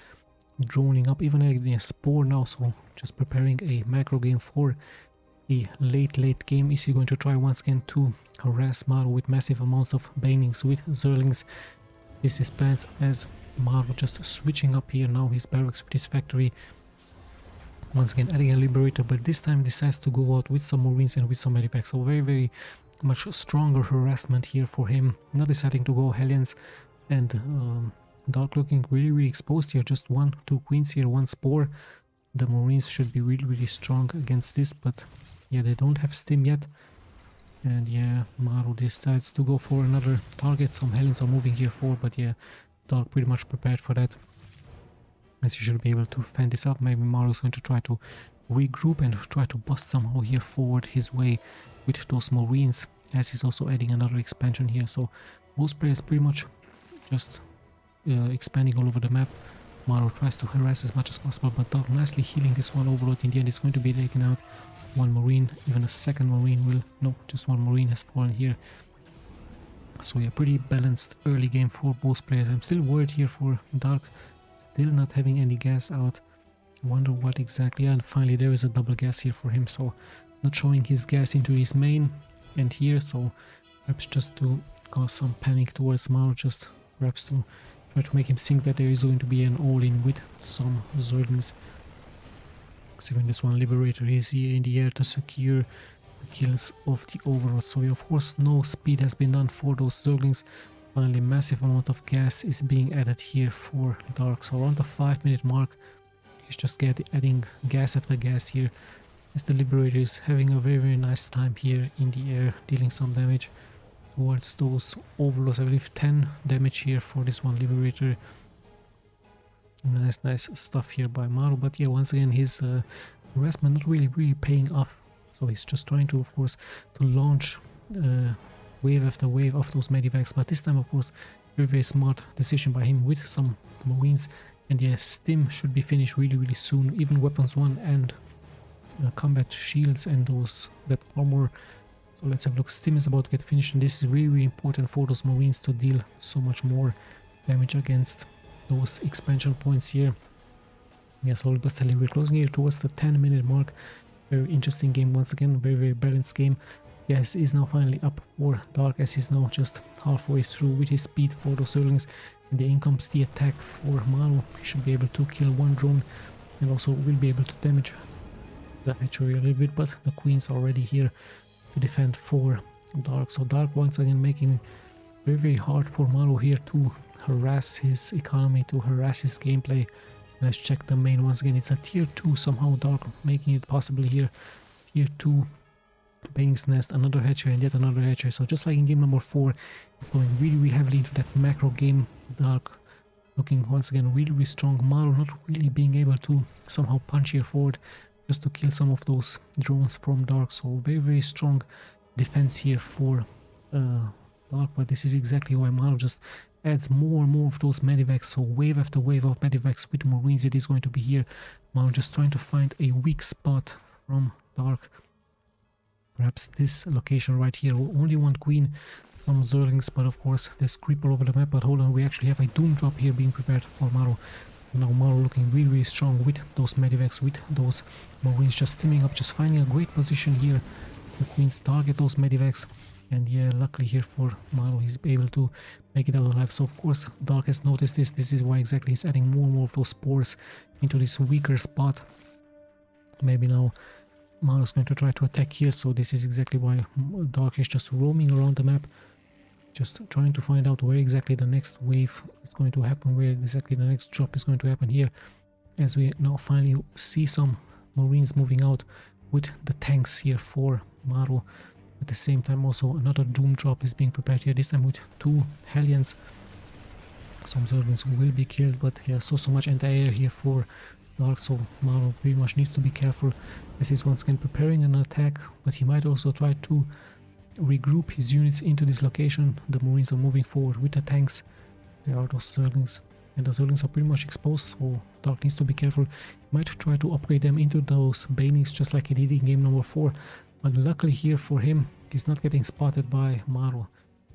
droning up, even adding a spore now, so just preparing a macro game for a late game. Is he going to try once again to harass MARU with massive amounts of banings with Zerglings? This is plans, as MARU just switching up here now his barracks with his factory. Once again adding a liberator, but this time decides to go out with some marines and with some medipacks. So very, very much stronger harassment here for him. Not deciding to go Hellions, and Dark looking really, really exposed here. Just 1-2 queens here, 1 spore. The marines should be really, really strong against this, but yeah, they don't have stim yet. And yeah, MARU decides to go for another target. Some Hellions are moving here forward, but yeah, Dark pretty much prepared for that, as he should be able to fend this up. Maybe MARU is going to try to regroup and try to bust somehow here forward his way with those marines, as he's also adding another expansion here. So most players pretty much just expanding all over the map. MARU tries to harass as much as possible, but Dark nicely healing this one overload. In the end, it's going to be taken out. One marine, even a second marine will, no, just one marine has fallen here. So yeah, pretty balanced early game for both players. I'm still worried here for Dark, still not having any gas out. Wonder what exactly. And finally there is a double gas here for him, so not showing his gas into his main and here, so perhaps just to cause some panic towards MARU, just perhaps to try to make him think that there is going to be an all-in with some Zerglings. Even this one liberator is here in the air to secure the kills of the overlord. So yeah, of course no speed has been done for those Zerglings. Finally massive amount of gas is being added here for Dark, so around the 5-minute mark he's just adding gas after gas here, as the liberator is having a very, very nice time here in the air, dealing some damage. towards those overlords. I believe 10 damage here for this one Liberator. Nice stuff here by MARU, but yeah, once again his harassment not really paying off, so he's just trying to, of course, to launch wave after wave of those medivacs, but this time, of course, very smart decision by him with some marines. And yeah, stim should be finished really soon, even weapons 1 and combat shields and that armor. So let's have a look. Stim is about to get finished, and this is really important for those marines to deal so much more damage against those expansion points here. Yeah, slowly but steadily we're closing here towards the 10-minute mark. Very interesting game once again, very balanced game. Yes, is now finally up for Dark, as he's now just halfway through with his speed for those Zerglings. And in comes the attack for MARU. He should be able to kill one drone and also will be able to damage the hatchery a little bit, but the Queen's already here to defend for Dark. So Dark once again making very hard for MARU here to harass his economy, to harass his gameplay. Let's check the main once again. It's a tier 2 somehow, Dark making it possible here. Tier 2 Baning's Nest, another hatchery and yet another hatchery. So just like in game number 4, it's going really heavily into that macro game. Dark looking once again really strong. MARU not really being able to somehow punch here forward just to kill some of those drones from Dark. So very strong defense here for Dark, but this is exactly why MARU just adds more and more of those medivacs. So wave after wave of medivacs with marines it is going to be here. MARU just trying to find a weak spot from Dark. Perhaps this location right here. Only one queen, some Zerglings, but of course there's creep all over the map. But hold on, we actually have a doom drop here being prepared for MARU. Now MARU looking really strong with those medivacs, with those marines just teaming up, just finding a great position here. The queens target those medivacs, and yeah, luckily here for MARU he's able to make it out alive. So of course Dark has noticed this. This is why exactly he's adding more and more of those spores into this weaker spot. Maybe now MARU is going to try to attack here, so this is exactly why Dark is just roaming around the map, just trying to find out where exactly the next wave is going to happen, where exactly the next drop is going to happen here, as we now finally see some marines moving out with the tanks here for MARU. At the same time also another doom drop is being prepared here, this time with 2 Hellions. Some Zerglings will be killed, but yeah, so much anti-air here for Dark, so MARU pretty much needs to be careful as he's once again preparing an attack, but he might also try to regroup his units into this location. The marines are moving forward with the tanks. There are those Zerglings, and the Zerglings are pretty much exposed, so Dark needs to be careful. He might try to upgrade them into those Banelings just like he did in game number 4, but luckily here for him he's not getting spotted by MARU.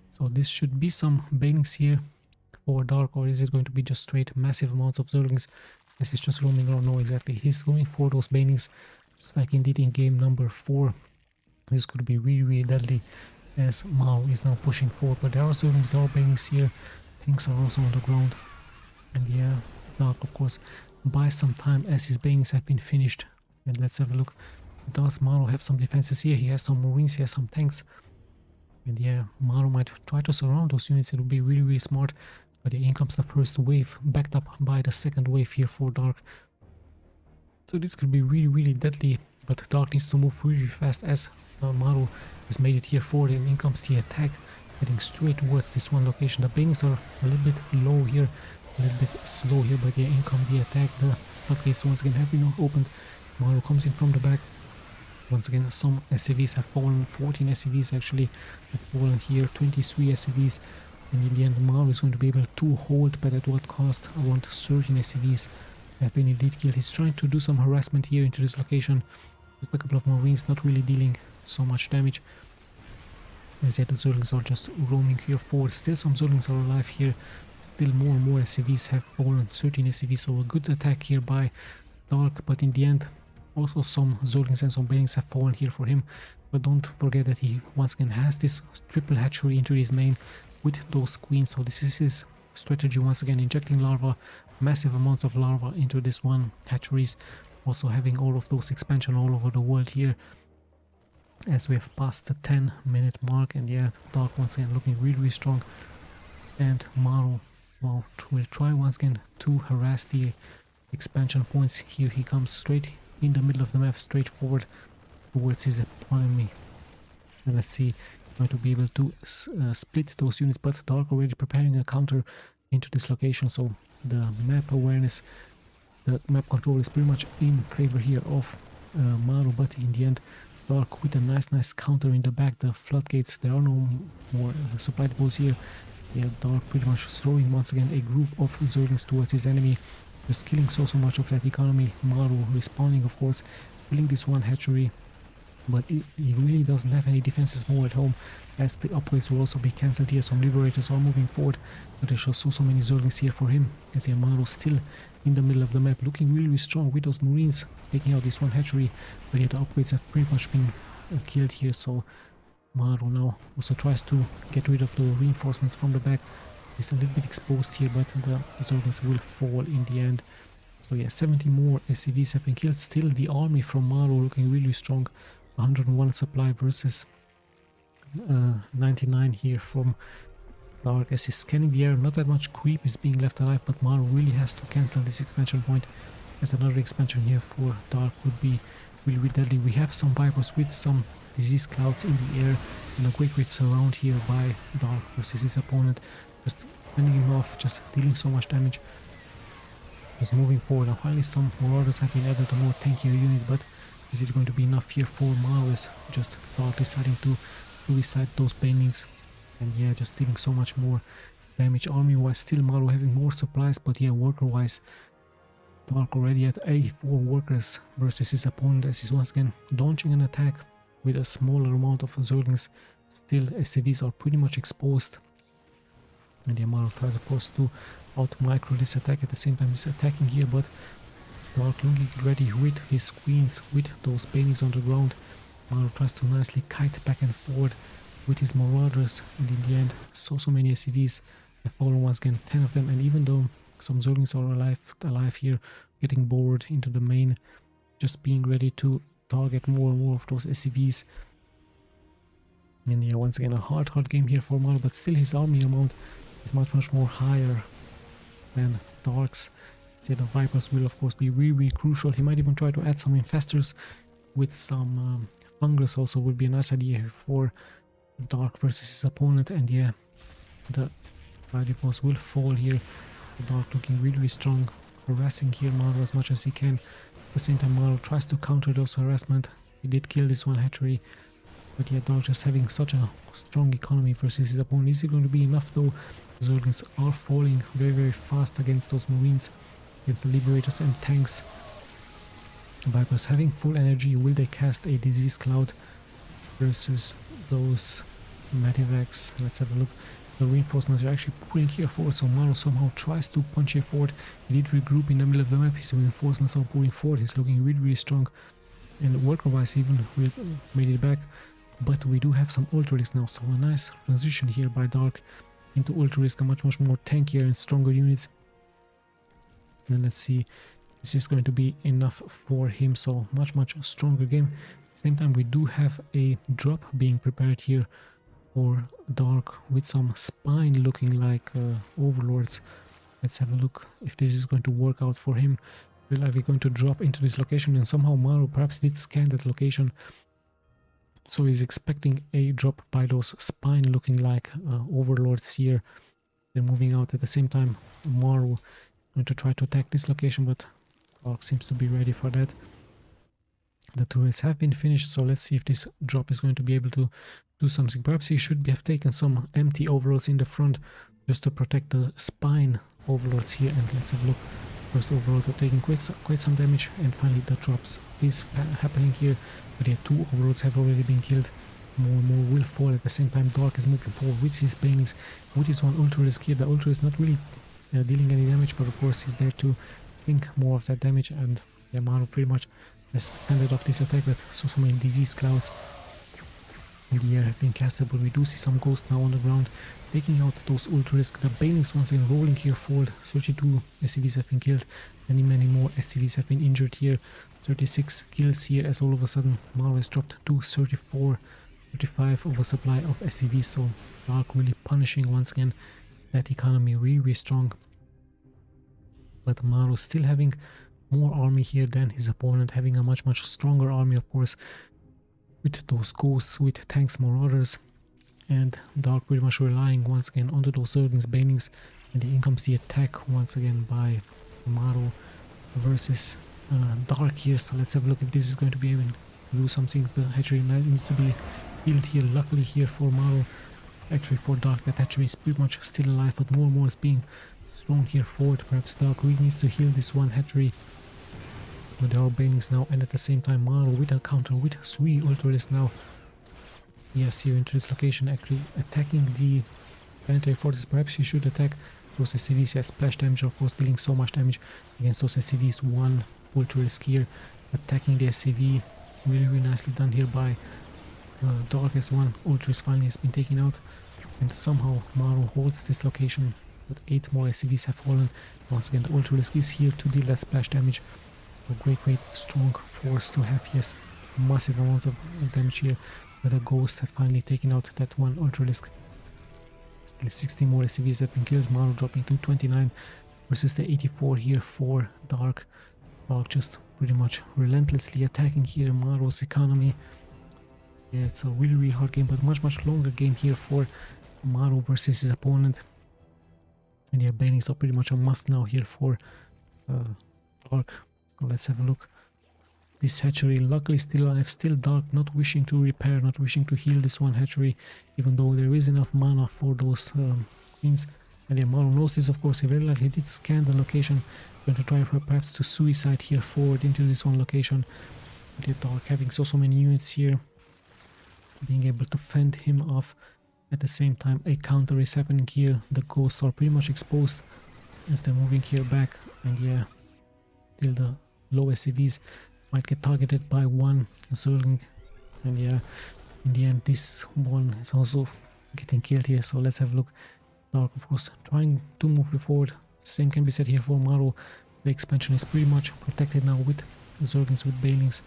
So this should be some Banelings here for Dark, or is it going to be just straight massive amounts of Zerglings? This is just roaming around. No, exactly, he's going for those Banelings just like he did in game number 4. This could be really deadly as MARU is now pushing forward, but there are Zerglings, there are Banelings here. Tanks are also on the ground, and yeah, Dark of course buys some time as his Banelings have been finished. And let's have a look. Does MARU have some defenses here? He has some marines, he has some tanks, and yeah, MARU might try to surround those units. It would be really smart. But in comes the first wave, backed up by the second wave here for Dark. So this could be really deadly, but Dark needs to move really fast as MARU has made it here forward, and in comes the attack, heading straight towards this one location. The Banelings are a little bit low here, a little bit slow here, but yeah, in comes the attack. The floodgates once again have been opened. MARU comes in from the back. Once again, some SCVs have fallen, 14 SCVs actually have fallen here, 23 SCVs. And in the end, MARU is going to be able to hold, but at what cost? Around 13 SCVs have been indeed killed. He's trying to do some harassment here into this location. Just a couple of marines not really dealing so much damage. As yet the Zerglings are just roaming here forward. Still some Zerglings are alive here. Still more and more SCVs have fallen, 13 SCVs. So a good attack here by Dark, but in the end also some Zerglings and some Banelings have fallen here for him. But don't forget that he once again has this triple hatchery into his main with those queens, so this is his strategy once again, injecting larva, massive amounts of larva into this one hatcheries, also having all of those expansion all over the world here as we have passed the 10-minute mark. And yeah, Dark once again looking really strong, and MARU, well, will try once again to harass the expansion points. Here he comes straight in the middle of the map, straight forward towards his economy. And let's see, going to be able to split those units, but Dark already preparing a counter into this location, so the map awareness, the map control is pretty much in favor here of MARU, but in the end Dark with a nice counter in the back, the floodgates, there are no more supply depots here. Yeah, Dark pretty much throwing once again a group of Zerglings towards his enemy, just killing so much of that economy. MARU responding, of course, killing this one hatchery, but he really doesn't have any defenses more at home, as the upgrades will also be cancelled here. Some liberators are moving forward, but there's just so many Zerglings here for him, as MARU still in the middle of the map, looking really strong with those marines, taking out this one hatchery, but yeah, the upgrades have pretty much been killed here, so MARU now also tries to get rid of the reinforcements from the back. He's a little bit exposed here, but the Zerglings will fall in the end. So yeah, 70 more SCVs have been killed. Still the army from MARU looking really strong. 101 supply versus 99 here from Dark, as he's scanning the air. Not that much creep is being left alive, but MARU really has to cancel this expansion point, as another expansion here for Dark would be really deadly. We have some Vipers with some disease clouds in the air, and a quick surround here by Dark versus his opponent, just fending him off, just dealing so much damage. Just moving forward. Now finally some Marauders have been added, a more tankier unit, but is it going to be enough here for MARU? Is just Dark deciding to suicide those banelings, and yeah, just dealing so much more damage. Army wise still MARU having more supplies, but yeah, worker wise Dark already at 84 workers versus his opponent, as he's once again launching an attack with a smaller amount of Zerglings. Still SCVs are pretty much exposed, and yeah, MARU tries of course to out micro this attack. At the same time he's attacking here, but Dark looking ready with his queens, with those banelings on the ground. MARU tries to nicely kite back and forward with his Marauders, and in the end so many SCVs have fallen once again, 10 of them. And even though some Zerglings are alive here, getting bored into the main, just being ready to target more and more of those SCVs. And yeah, once again a hard game here for MARU, but still his army amount is much more higher than Dark's. So the Vipers will of course be really crucial. He might even try to add some infestors with some fungus, also would be a nice idea here for Dark versus his opponent. And yeah, the Vipers will fall here. Dark looking really strong, harassing here MARU as much as he can. At the same time MARU tries to counter those harassment. He did kill this one hatchery, but yeah, Dark just having such a strong economy versus his opponent. Is it going to be enough though? Zerglings are falling very fast against those marines, against the liberators and tanks. Vipers having full energy. Will they cast a disease cloud versus those Medivacs? Let's have a look. The reinforcements are actually pulling here forward, so MARU somehow tries to punch here forward. He did regroup in the middle of the map. His reinforcements are pulling forward. He's looking really strong, and worker wise even made it back. But we do have some Ultralisk now, so a nice transition here by Dark into Ultralisk, a much more tankier and stronger unit. And let's see, this is going to be enough for him, so much stronger game. At the same time we do have a drop being prepared here for Dark with some spine looking like overlords. Let's have a look if this is going to work out for him. We're likely going to drop into this location, and somehow MARU perhaps did scan that location, so he's expecting a drop by those spine looking like overlords here. They're moving out. At the same time MARU going to try to attack this location, but Dark seems to be ready for that. The turrets have been finished, so let's see if this drop is going to be able to do something. Perhaps he should have taken some empty overlords in the front just to protect the spine overlords here. And let's have a look. First overlords are taking quite some damage, and finally the drops is happening here. But yeah, 2 overlords have already been killed. More will fall. At the same time Dark is moving forward with his banelings, with his one Ultralisk here. The Ultra is not really dealing any damage, but of course he's there to think more of that damage. And yeah, MARU pretty much has ended off this attack with so many disease clouds in the air have been casted. But we do see some ghosts now on the ground, taking out those Ultralisk. The banelings once again rolling here forward. 32 SCVs have been killed, many more SCVs have been injured here. 36 kills here, as all of a sudden MARU has dropped to 35 oversupply of SCVs. So Dark really punishing once again that economy, really strong. But MARU still having more army here than his opponent, having a much stronger army, of course, with those ghosts, with tanks, Marauders. and Dark pretty much relying once again onto those Zerglings, Banelings, and here comes the attack once again by MARU versus Dark here. So let's have a look if this is going to be able to do something. The hatchery needs to be healed here. Luckily here for MARU, actually for Dark, that hatchery is pretty much still alive, but more and more is being thrown here forward. Perhaps Dark really needs to heal this one hatchery. But there are Banelings now, and at the same time MARU with a counter with 3 Ultralisks now. Yes, here into this location, actually attacking the planetary forces. Perhaps he should attack those SCVs. Has splash damage, of course, dealing so much damage against those SCVs. 1 Ultralisk here, attacking the SCV. Really, really nicely done here by Dark, as 1 Ultralisk finally has been taken out. And somehow MARU holds this location, but 8 more SCVs have fallen. Once again, the Ultralisk is here to deal that splash damage. A great strong force to have here. Massive amounts of damage here. But a Ghost had finally taken out that 1 Ultralisk. Still 60 more SCVs have been killed. MARU dropping to 29 versus the 84 here for Dark. Dark just pretty much relentlessly attacking here MARU's economy. Yeah, it's a really hard game, but much longer game here for MARU versus his opponent. And yeah, Banelings are pretty much a must now here for Dark. So let's have a look. This hatchery luckily still alive, still Dark, not wishing to repair, not wishing to heal this one hatchery, even though there is enough mana for those queens. And yeah, MARU knows this, of course. He very likely did scan the location, going to try perhaps to suicide here forward into this one location. But yeah, Dark having so many units here, being able to fend him off. At the same time, a counter is happening here. The Ghosts are pretty much exposed as they're moving here back. And yeah, still the low SCVs might get targeted by 1 Zergling. And yeah, in the end this one is also getting killed here. So let's have a look. Dark, of course, trying to move forward. Same can be said here for MARU. The expansion is pretty much protected now with Zerglings, with Banelings.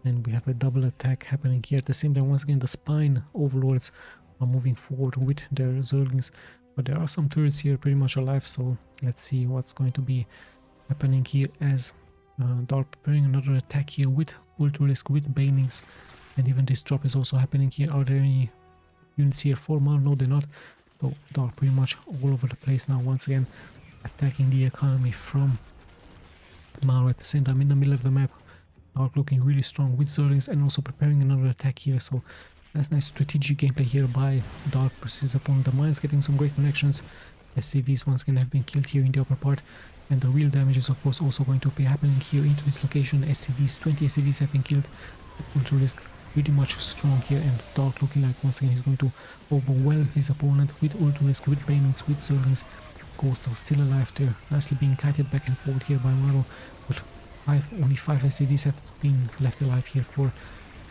And we have a double attack happening here. At the same time, once again, the Spine Overlords are moving forward with their Zerglings. But there are some turrets here pretty much alive. So let's see what's going to be happening here as Dark preparing another attack here with Ultralisk, with Banelings. And even this drop is also happening here. Are there any units here for MARU? No, they're not. So Dark pretty much all over the place now, once again attacking the economy from MARU. At the same time, in the middle of the map, Dark looking really strong with Zerglings and also preparing another attack here. So that's nice strategic gameplay here by Dark versus opponent. The mines getting some great connections. SCVs once again have been killed here in the upper part. And the real damage is of course also going to be happening here into this location. SCVs, 20 SCVs have been killed. Ultralisk pretty much strong here, and Dark looking like once again he's going to overwhelm his opponent with Ultralisk, with Banelings, with Zerglings. Ghosts are still alive there, nicely being kited back and forth here by MARU. But only 5 SCVs have been left alive here for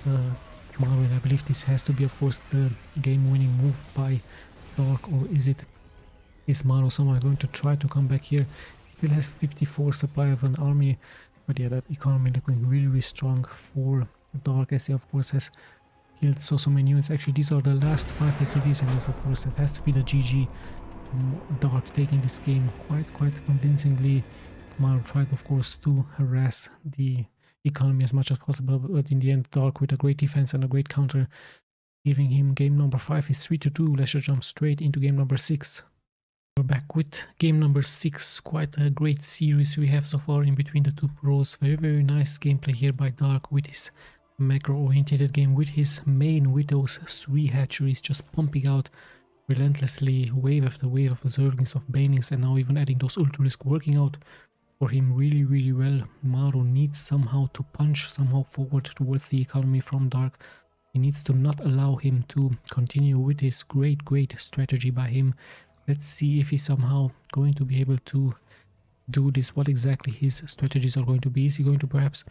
MARU, and I believe this has to be of course the game-winning move by Dark. Or is MARU somehow going to try to come back here? Still has 54 supply of an army, but yeah, that economy looking really strong for Dark, as he of course has killed so many units. Actually, these are the last 5 SCVs, and yes, of course, it has to be the GG. Dark taking this game quite convincingly. MARU tried, of course, to harass the economy as much as possible, but in the end, Dark with a great defense and a great counter, giving him game number 5 is 3-2. Let's just jump straight into game number 6. We're back with game number 6. Quite a great series we have so far in between the two pros. Very nice gameplay here by Dark with his macro-oriented game, with his main, with those 3 hatcheries just pumping out relentlessly wave after wave of Zerglings, of Banelings, and now even adding those Ultralisk, working out for him really well. MARU needs somehow to punch somehow forward towards the economy from Dark. He needs to not allow him to continue with his great strategy by him. Let's see if he's somehow going to be able to do this, what exactly his strategies are going to be. Is he going to perhaps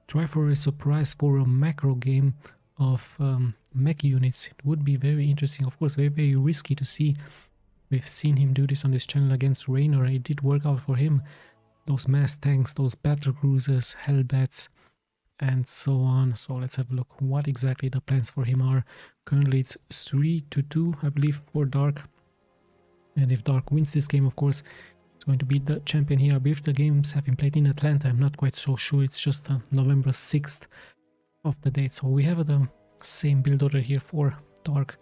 try for a surprise for a macro game of mech units? It would be very interesting, of course, very risky to see. We've seen him do this on this channel against Raynor. It did work out for him. Those mass tanks, those battle cruisers, Hellbats, and so on. So let's have a look what exactly the plans for him are. Currently it's 3-2, I believe, for Dark. And if Dark wins this game, of course, it's going to be the champion here. I believe the games have been played in Atlanta. I'm not quite so sure. It's just November 6th of the date. So we have the same build order here for Dark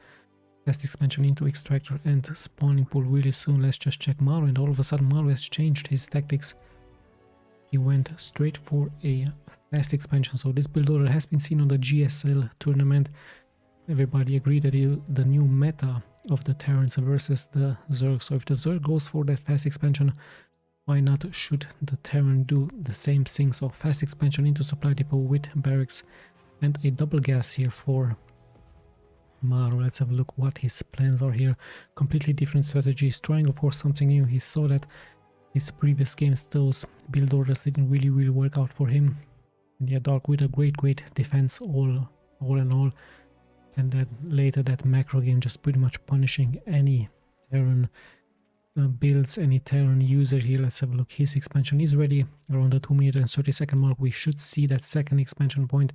fast expansion into extractor and spawning pool really soon. Let's just check MARU, and all of a sudden MARU has changed his tactics. He went straight for a fast expansion. So this build order has been seen on the GSL tournament. Everybody agreed that the new meta of the Terrans versus the Zerg. So if the Zerg goes for that fast expansion, why not should the Terran do the same thing? So fast expansion into supply depot with barracks and a double gas here for MARU. Let's have a look what his plans are here. Completely different strategies, trying of course something new. He saw that his previous games, those build orders didn't really work out for him. And yeah, Dark with a great defense all in all. And then later that macro game just pretty much punishing any Terran builds, any Terran user here. Let's have a look. His expansion is ready around the 2-minute and 30-second mark. We should see that second expansion point.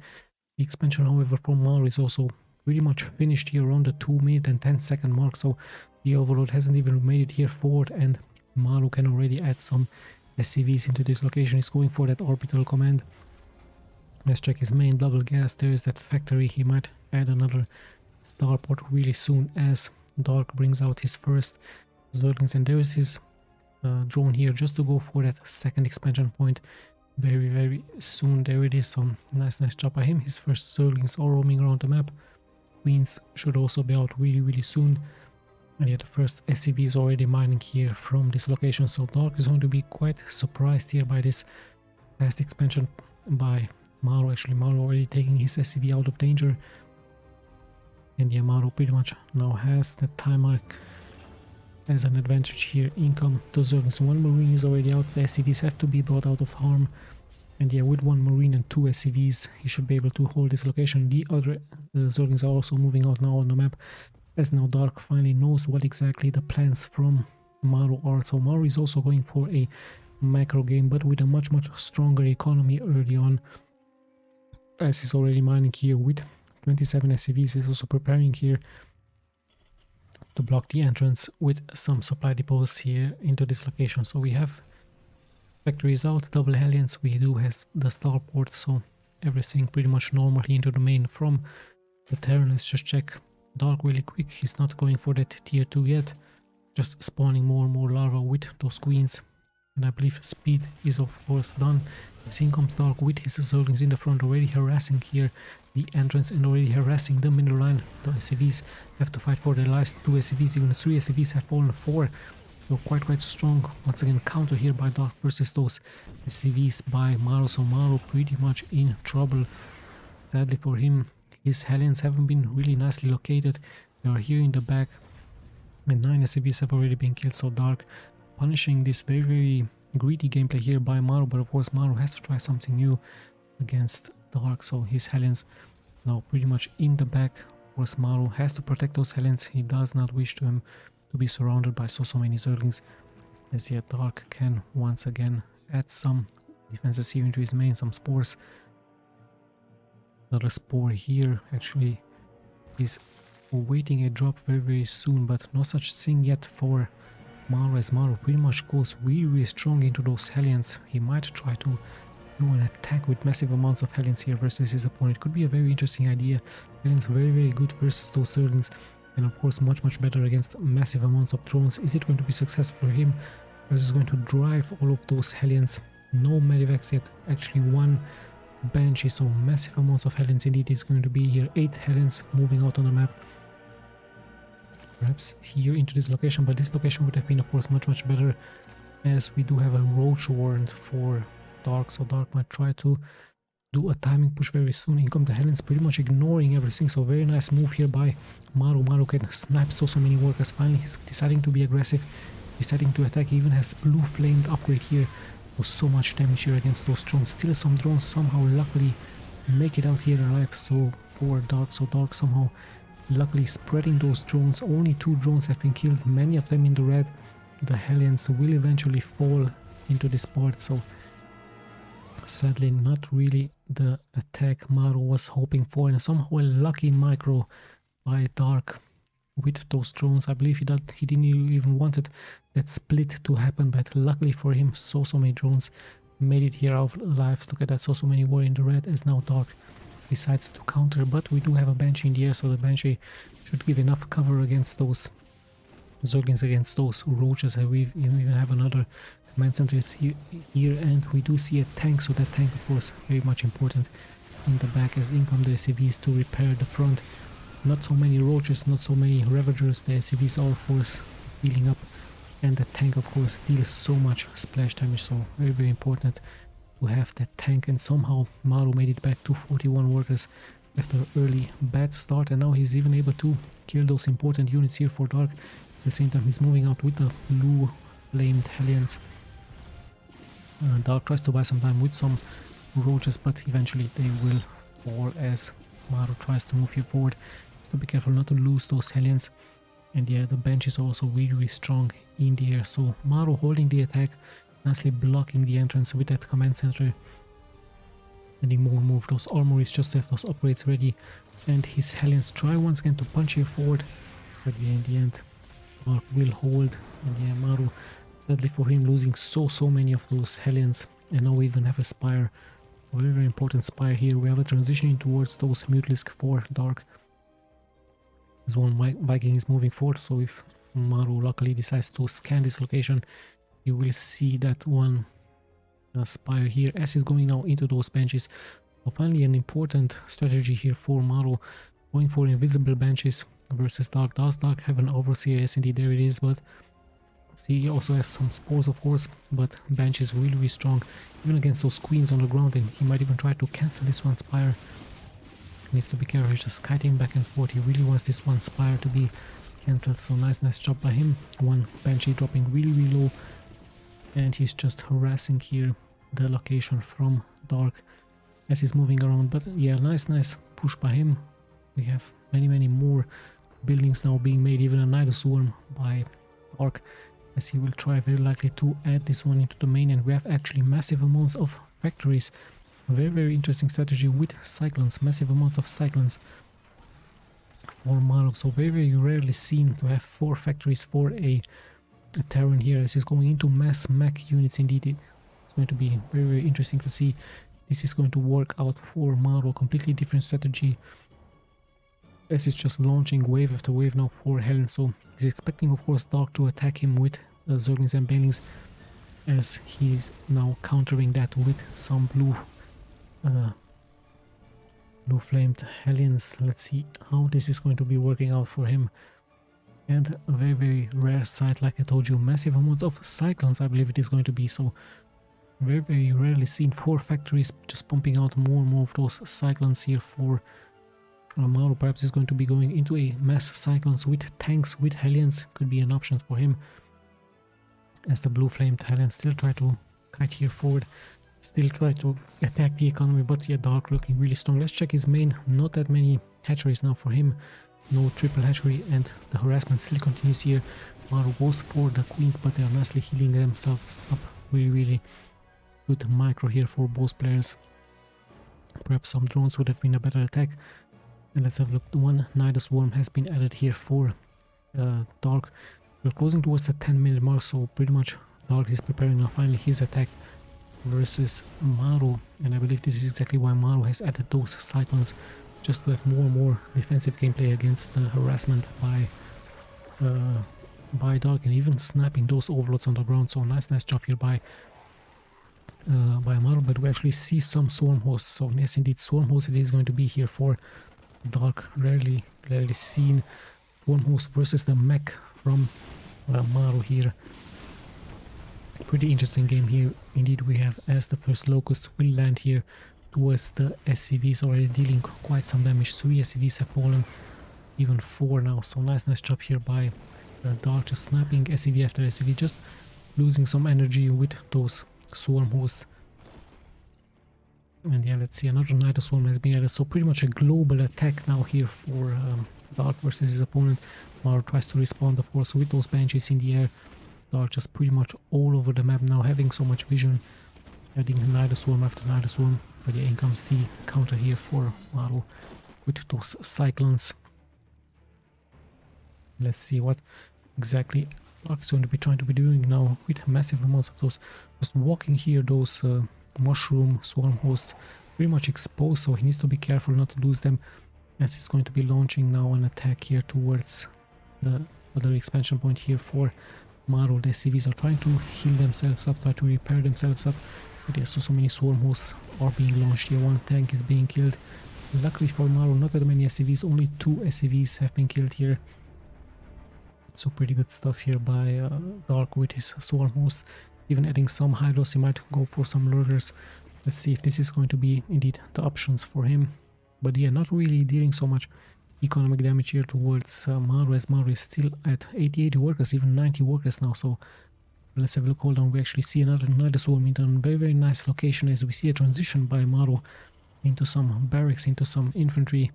The expansion, however, from MARU is also pretty much finished here around the 2-minute and 10-second mark. So the overload hasn't even made it here forward, and MARU can already add some SCVs into this location. He's going for that orbital command. Let's check his main double gas. There is that factory. He might add another starport really soon as Dark brings out his first Zerglings, and there is his drone here just to go for that second expansion point very soon. There it is. So nice job by him. His first Zerglings all roaming around the map. Queens should also be out really soon. And yeah, the first SCV is already mining here from this location. So Dark is going to be quite surprised here by this fast expansion by MARU. Actually, MARU already taking his SCV out of danger. And yeah, MARU pretty much now has that timer as an advantage here. Income to Zerglings. One Marine is already out. The SCVs have to be brought out of harm. And yeah, with one Marine and two SCVs, he should be able to hold this location. The other Zerglings are also moving out now on the map, as now Dark finally knows what exactly the plans from MARU are. So MARU is also going for a macro game, but with a much stronger economy early on, as he's already mining here with 27 SCVs. He's also preparing here to block the entrance with some supply depots here into this location. So we have factories out, double Hellions, we do have the starport, so everything pretty much normally into the main from the Terran. Let's just check Dark really quick. He's not going for that tier 2 yet, just spawning more and more larvae with those queens. And I believe speed is of course done. As in comes Dark with his Zerglings in the front, already harassing here the entrance and already harassing the middle line. The SCVs have to fight for their last 2 SCVs, even 3 SCVs have fallen 4. So quite strong. Once again, counter here by Dark versus those SCVs by MARU. So MARU pretty much in trouble. Sadly for him, his Hellions haven't been really nicely located. They are here in the back, and 9 SCVs have already been killed. So Dark punishing this very greedy gameplay here by MARU, but of course MARU has to try something new against Dark. So his Hellions now pretty much in the back. Of course MARU has to protect those Hellions. He does not wish to be surrounded by so many Zerglings, as yet Dark can once again add some defenses here into his main, some spores. Another spore here actually is waiting a drop very soon, but no such thing yet for MARU, as MARU pretty much goes really strong into those Hellions. He might try to do an attack with massive amounts of Hellions here versus his opponent. Could be a very interesting idea. Hellions very good versus those Zerglings, and of course much better against massive amounts of drones. Is it going to be successful for him, or is it going to drive all of those Hellions? No medivacs yet, actually 1 Banshee, so massive amounts of Hellions indeed is going to be here. 8 Hellions moving out on the map, perhaps here into this location, but this location would have been of course much better, as we do have a roach warrant for Dark. So Dark might try to do a timing push very soon. In come the Hellions pretty much ignoring everything, so very nice move here by MARU. MARU can snipe so many workers. Finally he's deciding to be aggressive, deciding to attack. He even has blue flamed upgrade here. So much damage here against those drones. Still some drones somehow luckily make it out here alive, so for Dark. So Dark somehow luckily spreading those drones. Only 2 drones have been killed, many of them in the red. The Hellions will eventually fall into this part, so sadly not really the attack MARU was hoping for, and somehow a lucky micro by Dark with those drones. I believe he didn't even wanted that split to happen, but luckily for him, so many drones made it here out alive. Look at that, so many were in the red, as now Dark decides to counter, but we do have a Banshee in the air, so the Banshee should give enough cover against those Zerglings, against those Roaches. We even have another command center here, and we do see a tank, so that tank of course very much important in the back as in come the SCVs to repair the front. Not so many Roaches, not so many Ravagers, the SCVs are of course healing up, and the tank of course deals so much splash damage, so very important to have that tank. And somehow MARU made it back to 41 workers after an early bad start, and now he's even able to kill those important units here for Dark. At the same time he's moving out with the blue flamed Hellions. Dark tries to buy some time with some Roaches, but eventually they will fall as MARU tries to move here forward. So be careful not to lose those Hellions. And yeah, the bench is also really strong in the air, so MARU holding the attack, nicely blocking the entrance with that command center, adding more and more of those armories just to have those upgrades ready. And his Hellions try once again to punch here forward, but yeah, in the end Dark will hold. And yeah, MARU, sadly for him, losing so many of those Hellions, and now we even have a Spire, very important Spire here. We have a transitioning towards those Mutalisk for Dark. As one Viking is moving forward, so if MARU luckily decides to scan this location, you will see that one Spire here as he's going now into those benches. So finally an important strategy here for MARU, going for invisible benches versus Dark. Does Dark have an Overseer? Yes, indeed, there it is, but see, he also has some spores of course, but bench is really strong even against those queens on the ground, and he might even try to cancel this one Spire. Needs to be careful, he's just kiting back and forth. He really wants this one Spire to be cancelled, so nice job by him. One Banshee dropping really low, and he's just harassing here the location from Dark as he's moving around. But yeah, nice push by him. We have many more buildings now being made, even a Night Swarm by Dark, as he will try very likely to add this one into the main. And we have actually massive amounts of factories. Very interesting strategy with Cyclones, massive amounts of Cyclones for MARU. So very rarely seen to have 4 factories for a Terran here as he's going into mass mech units. Indeed, it's going to be very interesting to see this is going to work out for MARU. Completely different strategy as he's just launching wave after wave now for Helen. So he's expecting of course Dark to attack him with Zerglings and Banelings, as he's now countering that with some blue flamed Hellions. Let's see how this is going to be working out for him. And a very rare sight, like I told you, massive amount of Cyclones I believe it is going to be. So very rarely seen 4 factories just pumping out more and more of those Cyclones here for MARU. Perhaps he's going to be going into a mass Cyclones with tanks, with Hellions, could be an option for him, as the blue flamed Hellions still try to kite here forward, still try to attack the economy. But yeah, Dark looking really strong. Let's check his main. Not that many hatcheries now for him, no triple hatchery, and the harassment still continues here. MARU goes for the queens, but they are nicely healing themselves up. Really good micro here for both players. Perhaps some drones would have been a better attack. And let's have a look. One Night Swarm has been added here for Dark. We're closing towards the 10-minute mark, so pretty much Dark is preparing now finally his attack versus MARU. And I believe this is exactly why MARU has added those Cyclones, just to have more and more defensive gameplay against the harassment by Dark, and even snapping those overloads on the ground. So nice job here by MARU. But we actually see some Swarm hosts. So yes, indeed, Swarm host it is going to be here for Dark. Rarely seen Swarm host versus the mech from MARU here. Pretty interesting game here indeed we have, as the first Locust will land here towards the SCVs, already dealing quite some damage. 3 SCVs have fallen, even 4 now. So nice job here by Dark, just snapping SCV after SCV, just losing some energy with those Swarm hosts. And yeah, let's see, another Night Swarm has been added, so pretty much a global attack now here for Dark versus his opponent. MARU tries to respond of course with those Banshees in the air. Dark just pretty much all over the map now, having so much vision, adding Night Swarm after Night Swarm. But yeah, in comes the counter here for MARU with those Cyclones. Let's see what exactly Dark is going to be trying to be doing now with massive amounts of those, just walking here, those mushroom swarm hosts pretty much exposed, so he needs to be careful not to lose them, as he's going to be launching now an attack here towards the other expansion point here for MARU. The SCVs are trying to heal themselves up, try to repair themselves up, but yeah, so many swarm hosts are being launched here. One tank is being killed. Luckily for MARU, not that many SCVs, only 2 SCVs have been killed here. So pretty good stuff here by Dark with his swarm host. Even adding some hydros, he might go for some lurkers. Let's see if this is going to be indeed the options for him. But yeah, not really dealing so much economic damage here towards MARU, as MARU is still at 88 workers, even 90 workers now. So let's have a look. Hold on, we actually see another swarm in a very nice location, as we see a transition by MARU into some barracks, into some infantry.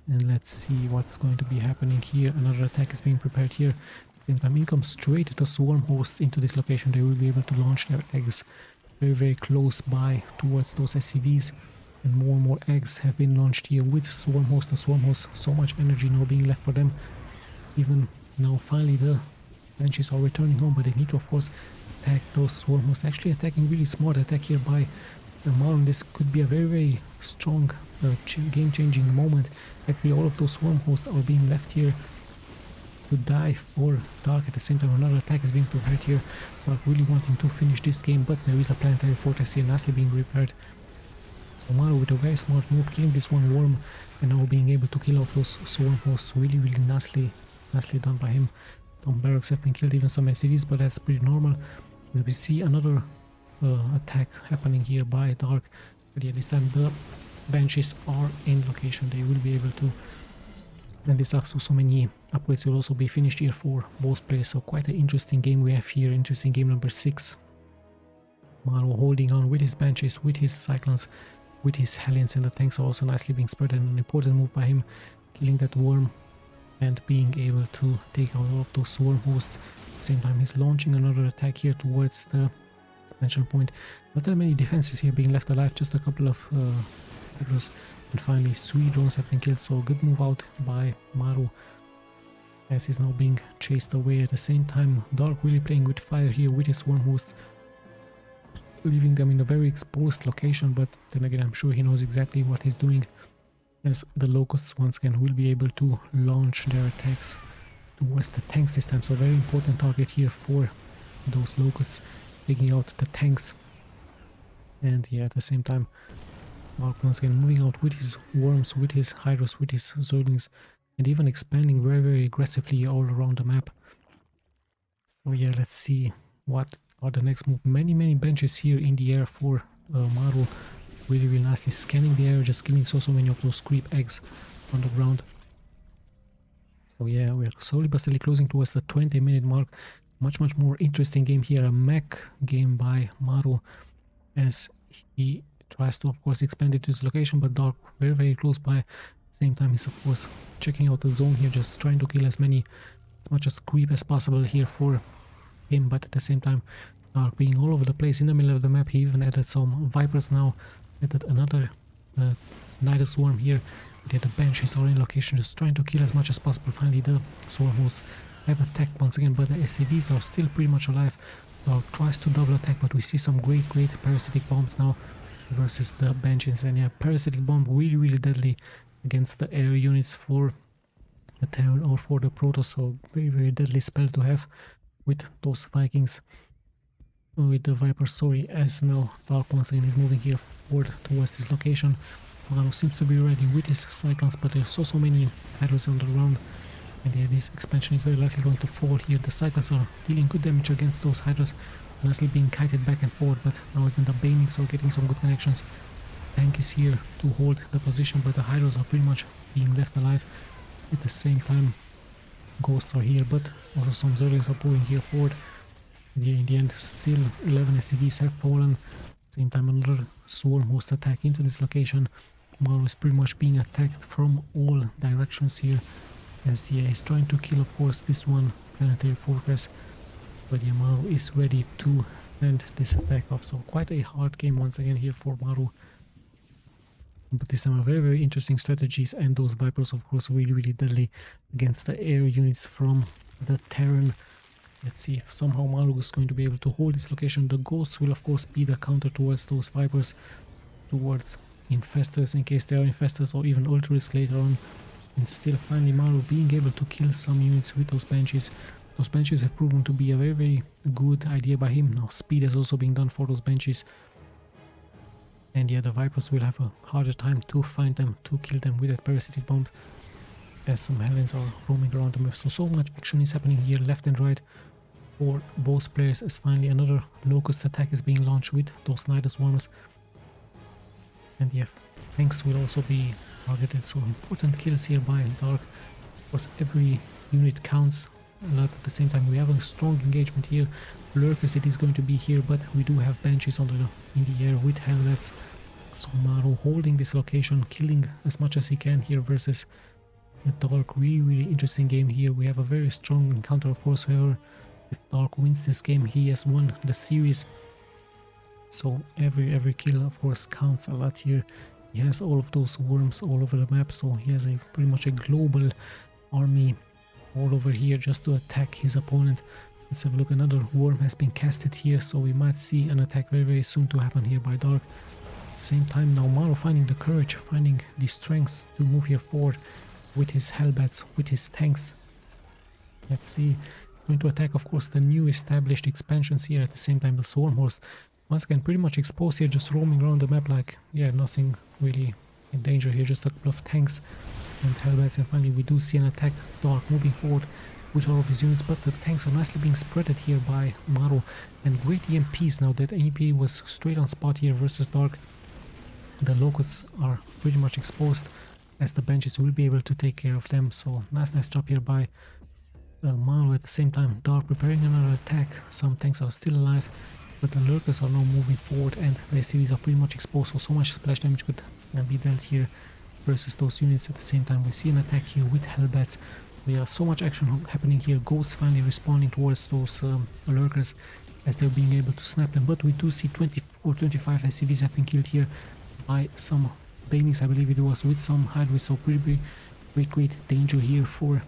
And let's see what's going to be happening here. Another attack is being prepared here. At the same time, in comes straight the swarm hosts into this location. They will be able to launch their eggs very close by towards those SCVs. And more eggs have been launched here with swarm hosts. The swarm hosts, so much energy now being left for them. Even now, finally, the Banshees are returning home, but they need to, of course, attack those swarm hosts. Actually attacking really smart attack here by MARU. This could be a very strong game-changing moment. Actually, all of those swarm hosts are being left here to die for Dark. At the same time, another attack is being prepared here. Dark really wanting to finish this game, but there is a planetary fortress here nicely being repaired. So MARU with a very smart move, killing this one worm, and now being able to kill off those swarm hosts. Really nicely done by him. Some barracks have been killed, even some SCVs, but that's pretty normal. As we see another attack happening here by Dark, but yeah, this time the Banshees are in location. They will be able to end this up. So many upgrades will also be finished here for both players. So quite an interesting game we have here. Interesting game number 6. MARU holding on with his Banshees, with his Cyclones, with his Hellions, and the tanks are also nicely being spread. And an important move by him, killing that worm and being able to take out all of those swarm hosts. At the same time, he's launching another attack here towards the expansion point. Not that many defenses here being left alive, just a couple of hydras, and finally 3 drones have been killed. So good move out by MARU, as he's now being chased away. At the same time, Dark really playing with fire here with his swarm hosts, leaving them in a very exposed location, but then again, I'm sure he knows exactly what he's doing, as the locusts once again will be able to launch their attacks towards the tanks this time. So very important target here for those locusts, taking out the tanks. And yeah, at the same time, Mark once again moving out with his worms, with his hydras, with his zerglings, and even expanding very aggressively all around the map. So yeah, let's see what are the next move. Many benches here in the air for MARU, really nicely scanning the air, just killing so many of those creep eggs on the ground. So yeah, we are slowly but steadily closing towards the 20-minute mark. Much more interesting game here, a mech game by MARU, as he tries to, of course, expand it to his location, but Dark very close by. At the same time, he's, of course, checking out the zone here, just trying to kill as much as creep as possible here for him. But at the same time, Dark being all over the place in the middle of the map. He even added some Vipers now, added another Night Swarm here. The Banshees are in location, just trying to kill as much as possible. Finally, the Swarm hosts have attacked once again, but the SCVs are still pretty much alive. Dark tries to double attack, but we see some great parasitic bombs now versus the Banshees. And yeah, parasitic bomb really deadly against the air units for the Terran or for the Protoss. So very deadly spell to have with those Vikings, with the Viper. Sorry, as now Dark once again is moving here forward towards this location. MARU seems to be ready with his Cyclones, but there's so many Hydras on the ground, and yeah, this expansion is very likely going to fall here. The Cyclones are dealing good damage against those Hydras, nicely being kited back and forward, but now even the Banings are getting some good connections. Tank is here to hold the position, but the Hydras are pretty much being left alive. At the same time, Ghosts are here, but also some Zerglings are pulling here forward. Yeah, in the end, still 11 SCVs have fallen. At the same time, another Swarm host attack into this location. MARU is pretty much being attacked from all directions here, as yeah, he's trying to kill, of course, this one planetary fortress. But yeah, MARU is ready to fend this attack off. So quite a hard game once again here for MARU. But this time, very interesting strategies, and those Vipers, of course, really deadly against the air units from the Terran. Let's see if somehow MARU is going to be able to hold this location. The Ghosts will, of course, be the counter towards those Vipers. towards infestors in case there are infestors or even ultra-risk later on. And still finally MARU being able to kill some units with those banshees. Those banshees have proven to be a very, very good idea by him. Now speed has also been done for those banshees. And yeah, the Vipers will have a harder time to find them, to kill them with that parasitic bomb, as some Helens are roaming around the map. So much action is happening here left and right for both players, as finally another Locust attack is being launched with those Nidus Swarmers. And yeah, tanks will also be targeted, so important kills here by Dark. Of course, every unit counts. Not at the same time, we have a strong engagement here. Lurkers it is going to be here, but we do have Banshees in the air with Helvets. So MARU holding this location, killing as much as he can here versus Dark. Really interesting game here. We have a very strong encounter, of course. However, if Dark wins this game, he has won the series. So every kill, of course, counts a lot here. He has all of those worms all over the map, so he has pretty much a global army all over here just to attack his opponent. Let's have a look. Another worm has been casted here, so we might see an attack very soon to happen here by Dark. Same time now MARU finding the courage, finding the strength to move here forward with his Hellbats, with his tanks. Let's see, going to attack of course the new established expansions here. At the same time the Swarmhorse once again pretty much exposed here, just roaming around the map like, yeah, nothing really in danger here, just a couple of tanks and Hellbats. And finally we do see an attack, Dark moving forward with all of his units, but the tanks are nicely being spreaded here by MARU. And great EMPs now. That EMP was straight on spot here versus Dark. The Locusts are pretty much exposed, as the Banshees will be able to take care of them. So nice job here by MARU. At the same time Dark preparing another attack. Some tanks are still alive, but the Lurkers are now moving forward and the SCVs are pretty much exposed, so much splash damage could be dealt here versus those units. At the same time we see an attack here with Hellbats. We have so much action happening here. Ghosts finally responding towards those Lurkers as they're being able to snap them, but we do see 24, 25 SCVs have been killed here by some Banings, I believe it was, with some Hydra. So pretty great danger here for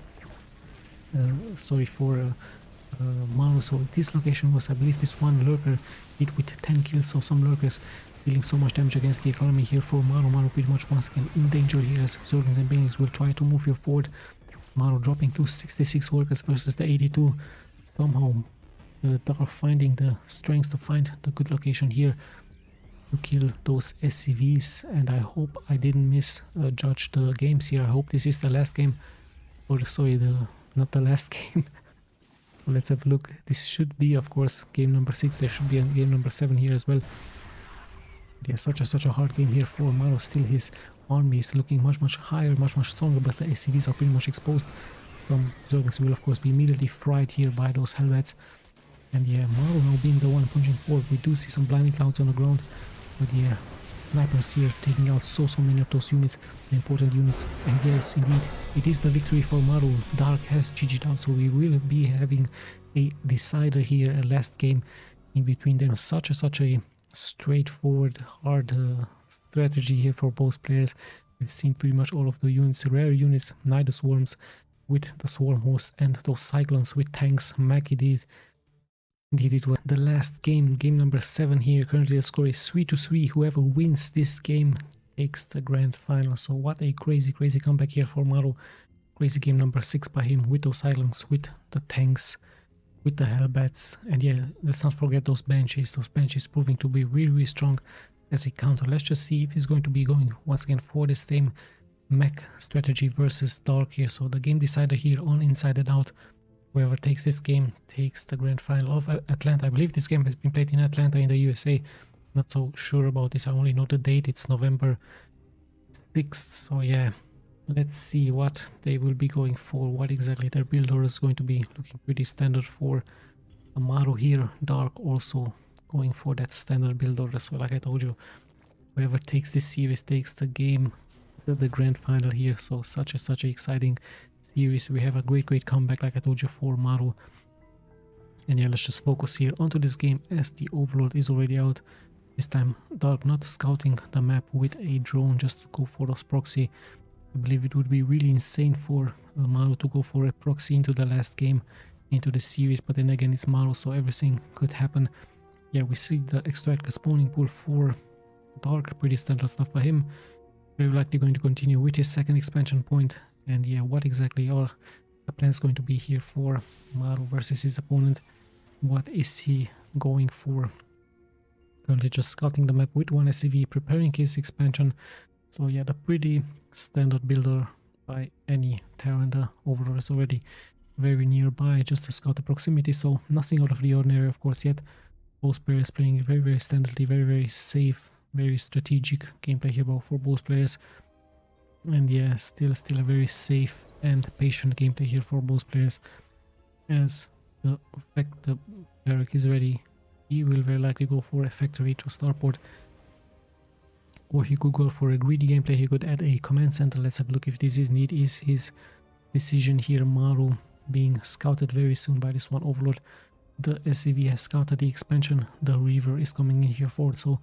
MARU. So this location was, I believe, this one Lurker hit with 10 kills, so some Lurkers dealing so much damage against the economy here for MARU. MARU pretty much once again in danger here as Zergs and Banings will try to move here forward. MARU dropping to 66 workers versus the 82. Somehow Dark finding the strength to find the good location here to kill those SCVs. And I hope I didn't misjudge the games here. I hope this is the last game, or sorry, not the last game. So let's have a look. This should be, of course, game number 6. There should be a game number 7 here as well. Yeah, such a hard game here for MARU. Still his army is looking much higher, much stronger, but the SCVs are pretty much exposed. Some Zergs will of course be immediately fried here by those Hellbats. And yeah, MARU now being the one punching forward. We do see some blinding clouds on the ground, but yeah, snipers here taking out so many of those units, the important units. And yes, indeed, it is the victory for MARU. Dark has GG'd out, so we will be having a decider here, a last game in between them. Such a straightforward, hard strategy here for both players. We've seen pretty much all of the units, rare units, Nidus Swarms with the Swarmhorse and those Cyclones with tanks. Indeed it was the last game, game number 7 here. Currently the score is 3-3. Whoever wins this game takes the grand final. So what a crazy comeback here for MARU. Crazy game number 6 by him with those Cyclones, with the tanks, with the Hellbats. And yeah, let's not forget those Banshees. Those Banshees proving to be really strong as a counter. Let's just see if he's going to be going once again for the same mech strategy versus Dark here. So the game decider here on Inside and Out. Whoever takes this game takes the grand final of Atlanta. I believe this game has been played in Atlanta in the USA. Not so sure about this. I only know the date. It's November 6th. So yeah, let's see what they will be going for. What exactly their build order is going to be. Looking pretty standard for MARU here. Dark also going for that standard build order. So like I told you, whoever takes this series takes the game, the grand final here. So such a exciting series. We have a great comeback, like I told you, for MARU. And yeah, let's just focus here onto this game as the Overlord is already out. This time Dark not scouting the map with a drone just to go for those proxy. I believe it would be really insane for MARU to go for a proxy into the last game, into the series, but then again it's MARU, so everything could happen. Yeah, we see the extract the spawning pool for Dark, pretty standard stuff for him. Very likely going to continue with his second expansion point. And yeah, what exactly are the plans going to be here for MARU versus his opponent? What is he going for? Currently just scouting the map with one SCV, preparing his expansion. So yeah, the pretty standard builder by any Terran. The overlord is already very nearby just to scout the proximity, so nothing out of the ordinary of course yet. Both players playing very standardly, very safe, very strategic gameplay here for both players. And yeah, still a very safe and patient gameplay here for both players. As the barrack is ready, he will very likely go for a factory to starport. Or he could go for a greedy gameplay, he could add a command center. Let's have a look if this is indeed is his decision here. MARU being scouted very soon by this one overlord. The SCV has scouted the expansion, the Reaver is coming in here forward, so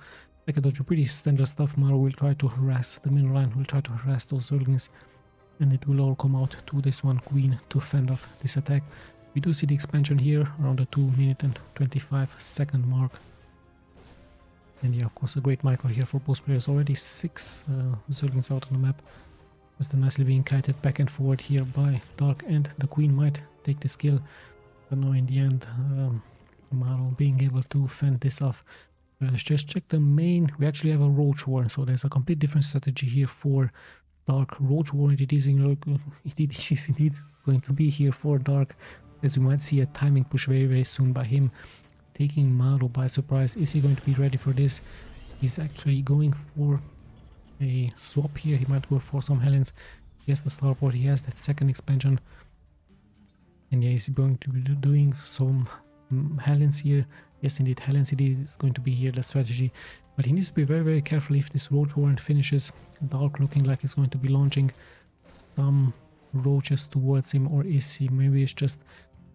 like I told you, pretty standard stuff. MARU will try to harass the middle line, will try to harass those Zerglings, and it will all come out to this one Queen to fend off this attack. We do see the expansion here around the 2-minute and 25-second mark. And yeah, of course, a great micro here for both players. Already 6 Zerglings out on the map. Just nicely being kited back and forward here by Dark, and the Queen might take this kill. But no, in the end, MARU being able to fend this off. Let's just check the main. We actually have a Roach Warren, so there's a complete different strategy here for Dark. Roach Warren, it is indeed going to be here for Dark, as we might see a timing push very soon by him, taking MARU by surprise. Is he going to be ready for this? He's actually going for a swap here. He might go for some Helens. He has the starport, he has that second expansion. And yeah, he's going to be doing some Helens here. Yes, indeed, Helens is going to be here, the strategy. But he needs to be very careful if this Roach Warren finishes. Dark looking like he's going to be launching some roaches towards him, or is he maybe it's just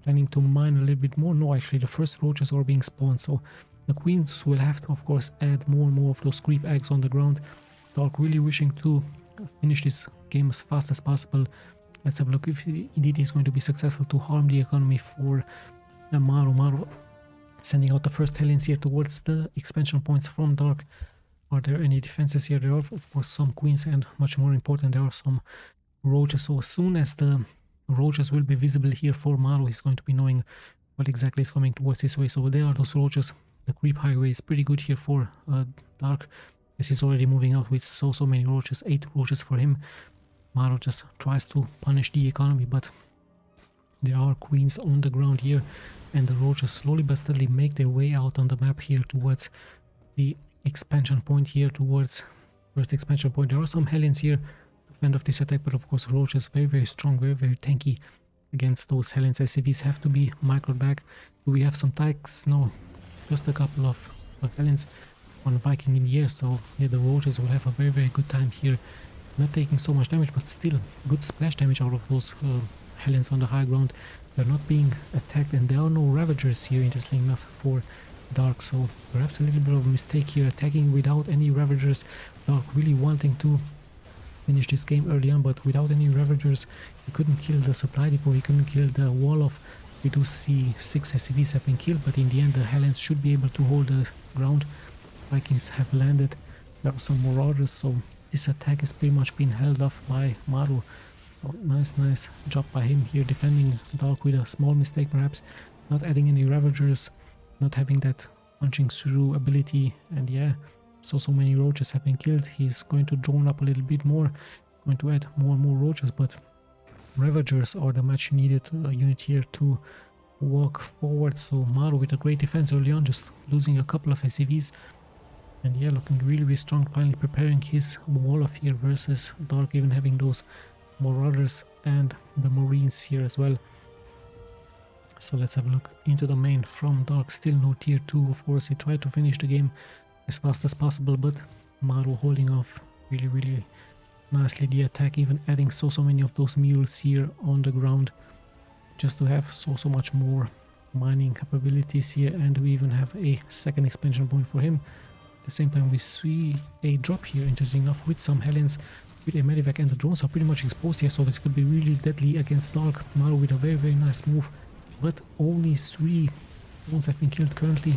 planning to mine a little bit more? No, actually the first roaches are being spawned, so the Queens will have to of course add more and more of those creep eggs on the ground. Dark really wishing to finish this game as fast as possible. Let's have a look if indeed he's going to be successful to harm the economy for MARU. Sending out the first Helens here towards the expansion points from Dark. Are there any defenses here? There are of course some Queens, and much more important, there are some roaches. So as soon as the roaches will be visible here for MARU, he's going to be knowing what exactly is coming towards his way. So there are those roaches. The creep highway is pretty good here for Dark. This is already moving out with so many roaches, 8 roaches for him. MARU just tries to punish the economy, but there are Queens on the ground here, and the roaches slowly but steadily make their way out on the map here towards the expansion point here, towards first expansion point. There are some Helens here to fend off this attack, but of course roaches very strong, very tanky against those Helens. SCVs have to be microed back. Do we have some tanks? No, just a couple of Helens on Viking in the air, so yeah, the roaches will have a very good time here, not taking so much damage, but still good splash damage out of those Helens on the high ground. They're not being attacked, and there are no Ravagers here, interestingly enough, for Dark, so perhaps a little bit of a mistake here, attacking without any Ravagers. Dark really wanting to finish this game early on, but without any Ravagers, he couldn't kill the supply depot, he couldn't kill the wall of. We do see 6 SCVs have been killed, but in the end the Helens should be able to hold the ground. Vikings have landed. There are some Marauders, so this attack is pretty much being held off by MARU. So nice job by him here, defending Dark with a small mistake perhaps, not adding any Ravagers, not having that punching through ability, and yeah, so many roaches have been killed. He's going to drone up a little bit more, going to add more and more roaches, but Ravagers are the much needed unit here to walk forward. So MARU with a great defense early on, just losing a couple of SCVs, and yeah, looking really strong, finally preparing his wall of here versus Dark, even having those Marauders and the Marines here as well. So let's have a look into the main from Dark. Still no tier 2, of course. He tried to finish the game as fast as possible, but MARU holding off really nicely the attack, even adding so many of those mules here on the ground just to have so much more mining capabilities here. And we even have a second expansion point for him. At the same time we see a drop here, interesting enough, with some Helens, with a medevac, and the drones are pretty much exposed here, so this could be really deadly against Dark. MARU with a very nice move, but only 3 drones have been killed currently.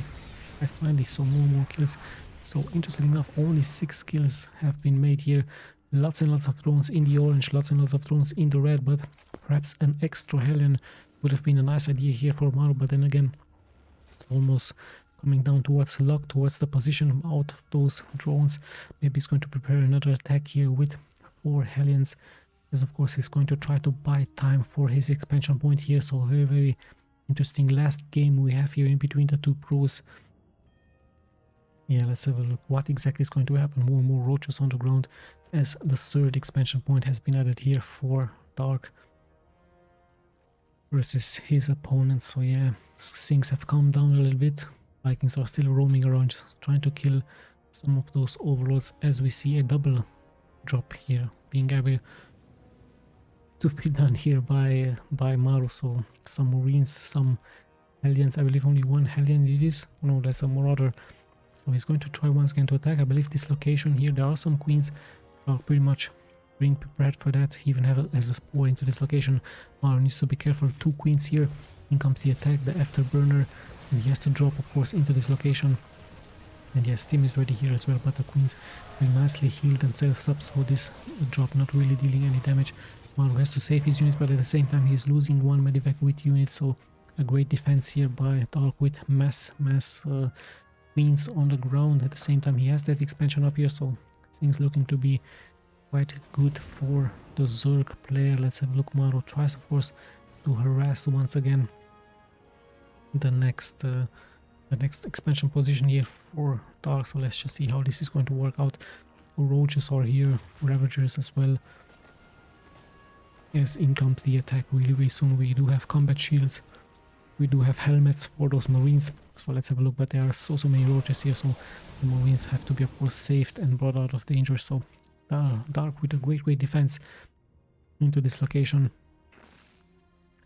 I finally saw more kills So interesting enough, only 6 kills have been made here. Lots and lots of drones in the orange, lots and lots of drones in the red, but perhaps an extra Hellion would have been a nice idea here for MARU, but then again, almost coming down towards luck, towards the position out of those drones. Maybe he's going to prepare another attack here with 4 Hellions, as of course he's going to try to buy time for his expansion point here. So very, very interesting last game we have here in between the two pros. Yeah, let's have a look what exactly is going to happen. More and more roaches on the ground as the 3rd expansion point has been added here for Dark versus his opponent. So yeah, things have calmed down a little bit. Vikings are still roaming around trying to kill some of those overlords, as we see a double drop here being able to be done here by MARU. So some Marines, some Hellions, I believe only 1 Hellion it is. No, that's a Marauder. So he's going to try once again to attack. I believe this location here, there are some queens are pretty much being prepared for that. He even have as a spore into this location. MARU needs to be careful. 2 queens here. In comes the attack, the afterburner, and he has to drop, of course, into this location. And yes, team is ready here as well, but the queens will nicely heal themselves up, so this drop not really dealing any damage. MARU has to save his units, but at the same time he is losing 1 medivac with units, so a great defense here by Dark with mass queens on the ground. At the same time he has that expansion up here, so things looking to be quite good for the Zerg player. Let's have a look. MARU tries, of course, to harass once again the next expansion position here for Dark. So let's just see how this is going to work out. Roaches are here, Ravagers as well. Yes, in comes the attack really, really soon. We do have combat shields, we do have helmets for those Marines. So let's have a look, but there are so many roaches here, so the Marines have to be, of course, saved and brought out of danger. So Dark with a great defense into this location,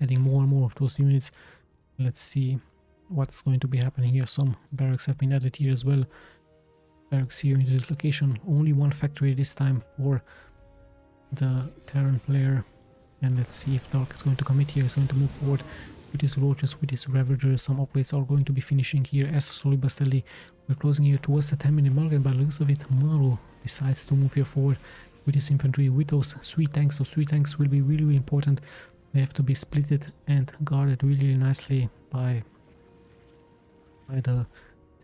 adding more and more of those units. Let's see what's going to be happening here. Some barracks have been added here as well. Barracks here into this location. Only 1 factory this time for the Terran player. And let's see if Dark is going to commit here. He's going to move forward with his roaches, with his Ravagers. Some upgrades are going to be finishing here as slowly but steadily. We're closing here towards the 10-minute mark, and by the looks of it, MARU decides to move here forward with his infantry, with those 3 tanks. Those 3 tanks will be really important. They have to be splitted and guarded really nicely by the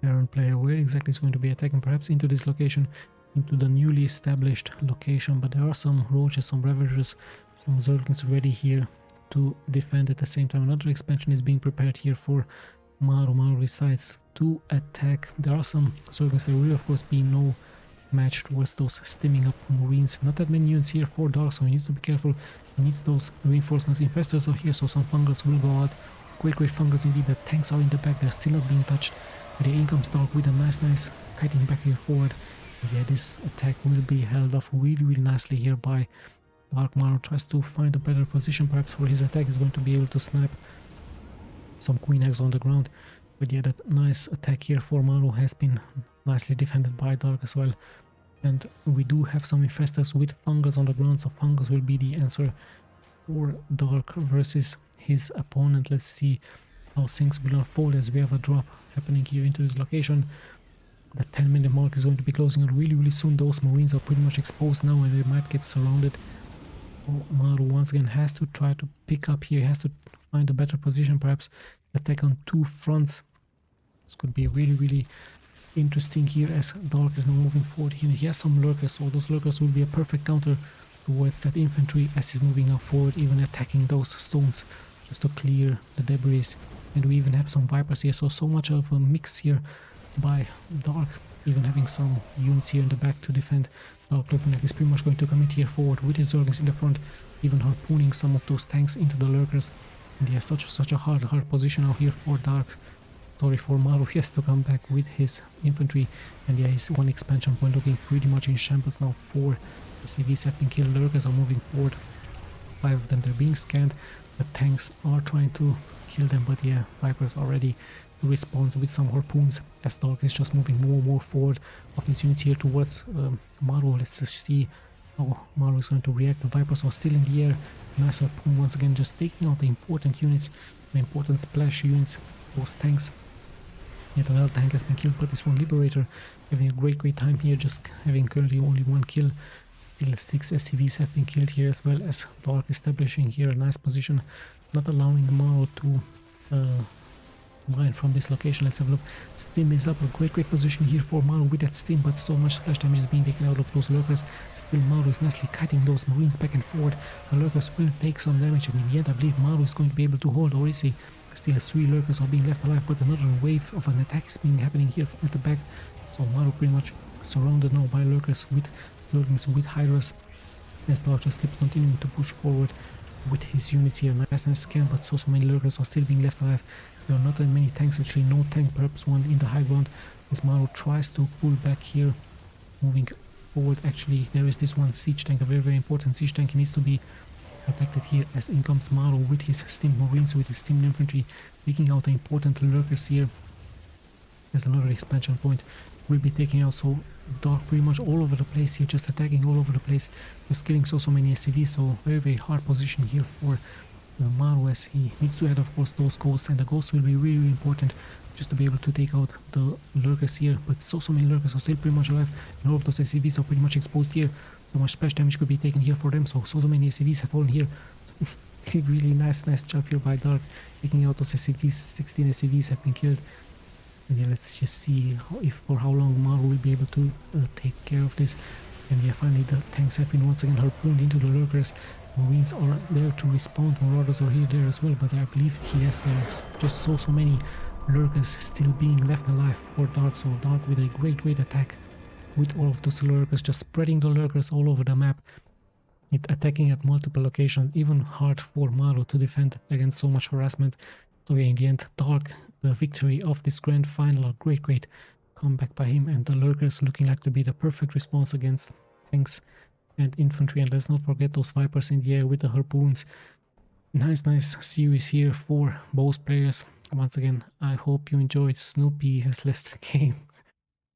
Terran player. Where exactly is going to be attacking? Perhaps into this location, into the newly established location, but there are some roaches, some Ravagers, some Zerglings ready here to defend. At the same time, another expansion is being prepared here for MARU. MARU decides to attack. There are some Zerglings. There will, of course, be no match towards those stimming up Marines. Not that many units here for Dark, so he needs to be careful. He needs those reinforcements. Infestors are here, so some fungus will go out. Great fungus indeed. The tanks are in the back, they're still not being touched. But the income Dark with a nice kiting back here forward. Yeah, this attack will be held off really nicely here by Dark. MARU tries to find a better position perhaps for his attack. He's going to be able to snipe some queen eggs on the ground. But yeah, that nice attack here for MARU has been nicely defended by Dark as well. And we do have some infestors with fungus on the ground, so fungus will be the answer for Dark versus his opponent. Let's see how things will unfold as we have a drop happening here into this location. The 10-minute mark is going to be closing really soon. Those Marines are pretty much exposed now and they might get surrounded. So MARU once again has to try to pick up here, has to find a better position, perhaps attack on 2 fronts. This could be really interesting here as Dark is now moving forward here. He has some lurkers, so those lurkers will be a perfect counter towards that infantry as he's moving up forward, even attacking those stones just to clear the debris. And we even have some Vipers here, so much of a mix here by Dark, even having some units here in the back to defend. Dark looking like he's pretty much going to commit here forward with his Zerglings in the front, even harpooning some of those tanks into the lurkers. And yeah, such a hard position out here for Dark. Sorry, for MARU. He has to come back with his infantry, and yeah, his 1 expansion point looking pretty much in shambles now. 4 SCVs have been killed, lurkers are moving forward, 5 of them, they're being scanned. The tanks are trying to kill them, but yeah, Vipers are ready to respond with some harpoons as Dark is just moving more and more forward of his units here towards MARU. Let's just see how MARU is going to react. The Vipers are still in the air. Nice harpoon once again, just taking out the important units, the important splash units, those tanks. Yet another tank has been killed, but this one Liberator having a great time here, just having currently only 1 kill. Still 6 SCVs have been killed here, as well as Dark establishing here a nice position, not allowing MARU to mine from this location. Let's have a look. Stim is up, a great position here for MARU with that Stim, but so much splash damage is being taken out of those lurkers. Still MARU is nicely kiting those Marines back and forward. The lurkers will take some damage, and in the end I believe MARU is going to be able to hold, or is he? Still 3 lurkers are being left alive, but another wave of an attack is being happening here at the back. So MARU pretty much surrounded now by lurkers with Zerglings, with Hydras, as Dark just keeps continuing to push forward with his units here. Nice scan, but so many lurkers are still being left alive. There are not that many tanks, actually no tank, perhaps one in the high ground, as MARU tries to pull back here, moving forward. Actually there is this one siege tank, a very important siege tank. He needs to be protected here, as in comes MARU with his Steam Marines, with his Steam Infantry, taking out the important lurkers here. There's another expansion point will be taking out, so Dark pretty much all over the place here, just attacking all over the place, just killing so many SCVs. So very hard position here for MARU, as he needs to add of course those ghosts, and the ghosts will be really important just to be able to take out the lurkers here. But so many lurkers are still pretty much alive, and all of those SCVs are pretty much exposed here. So much splash damage could be taken here for them, so many SCVs have fallen here. Really nice job here by Dark, taking out those SCVs. 16 SCVs have been killed. And yeah, let's just see for how long MARU will be able to take care of this. And yeah, finally the tanks have been once again harpooned into the lurkers. Marines are there to respond, Marauders are here there as well, but I believe he has just so many lurkers still being left alive for Dark. So Dark with a great attack with all of those lurkers, just spreading the lurkers all over the map, attacking at multiple locations. Even hard for MARU to defend against so much harassment. So yeah, in the end, Dark, the victory of this grand final, a great comeback by him, and the lurkers looking like to be the perfect response against tanks and infantry. And let's not forget those Vipers in the air with the harpoons. Nice series here for both players. Once again, I hope you enjoyed. Snoopy has left the game.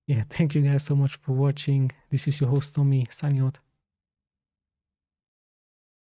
Yeah, thank you guys so much for watching. This is your host Tommy, signing out.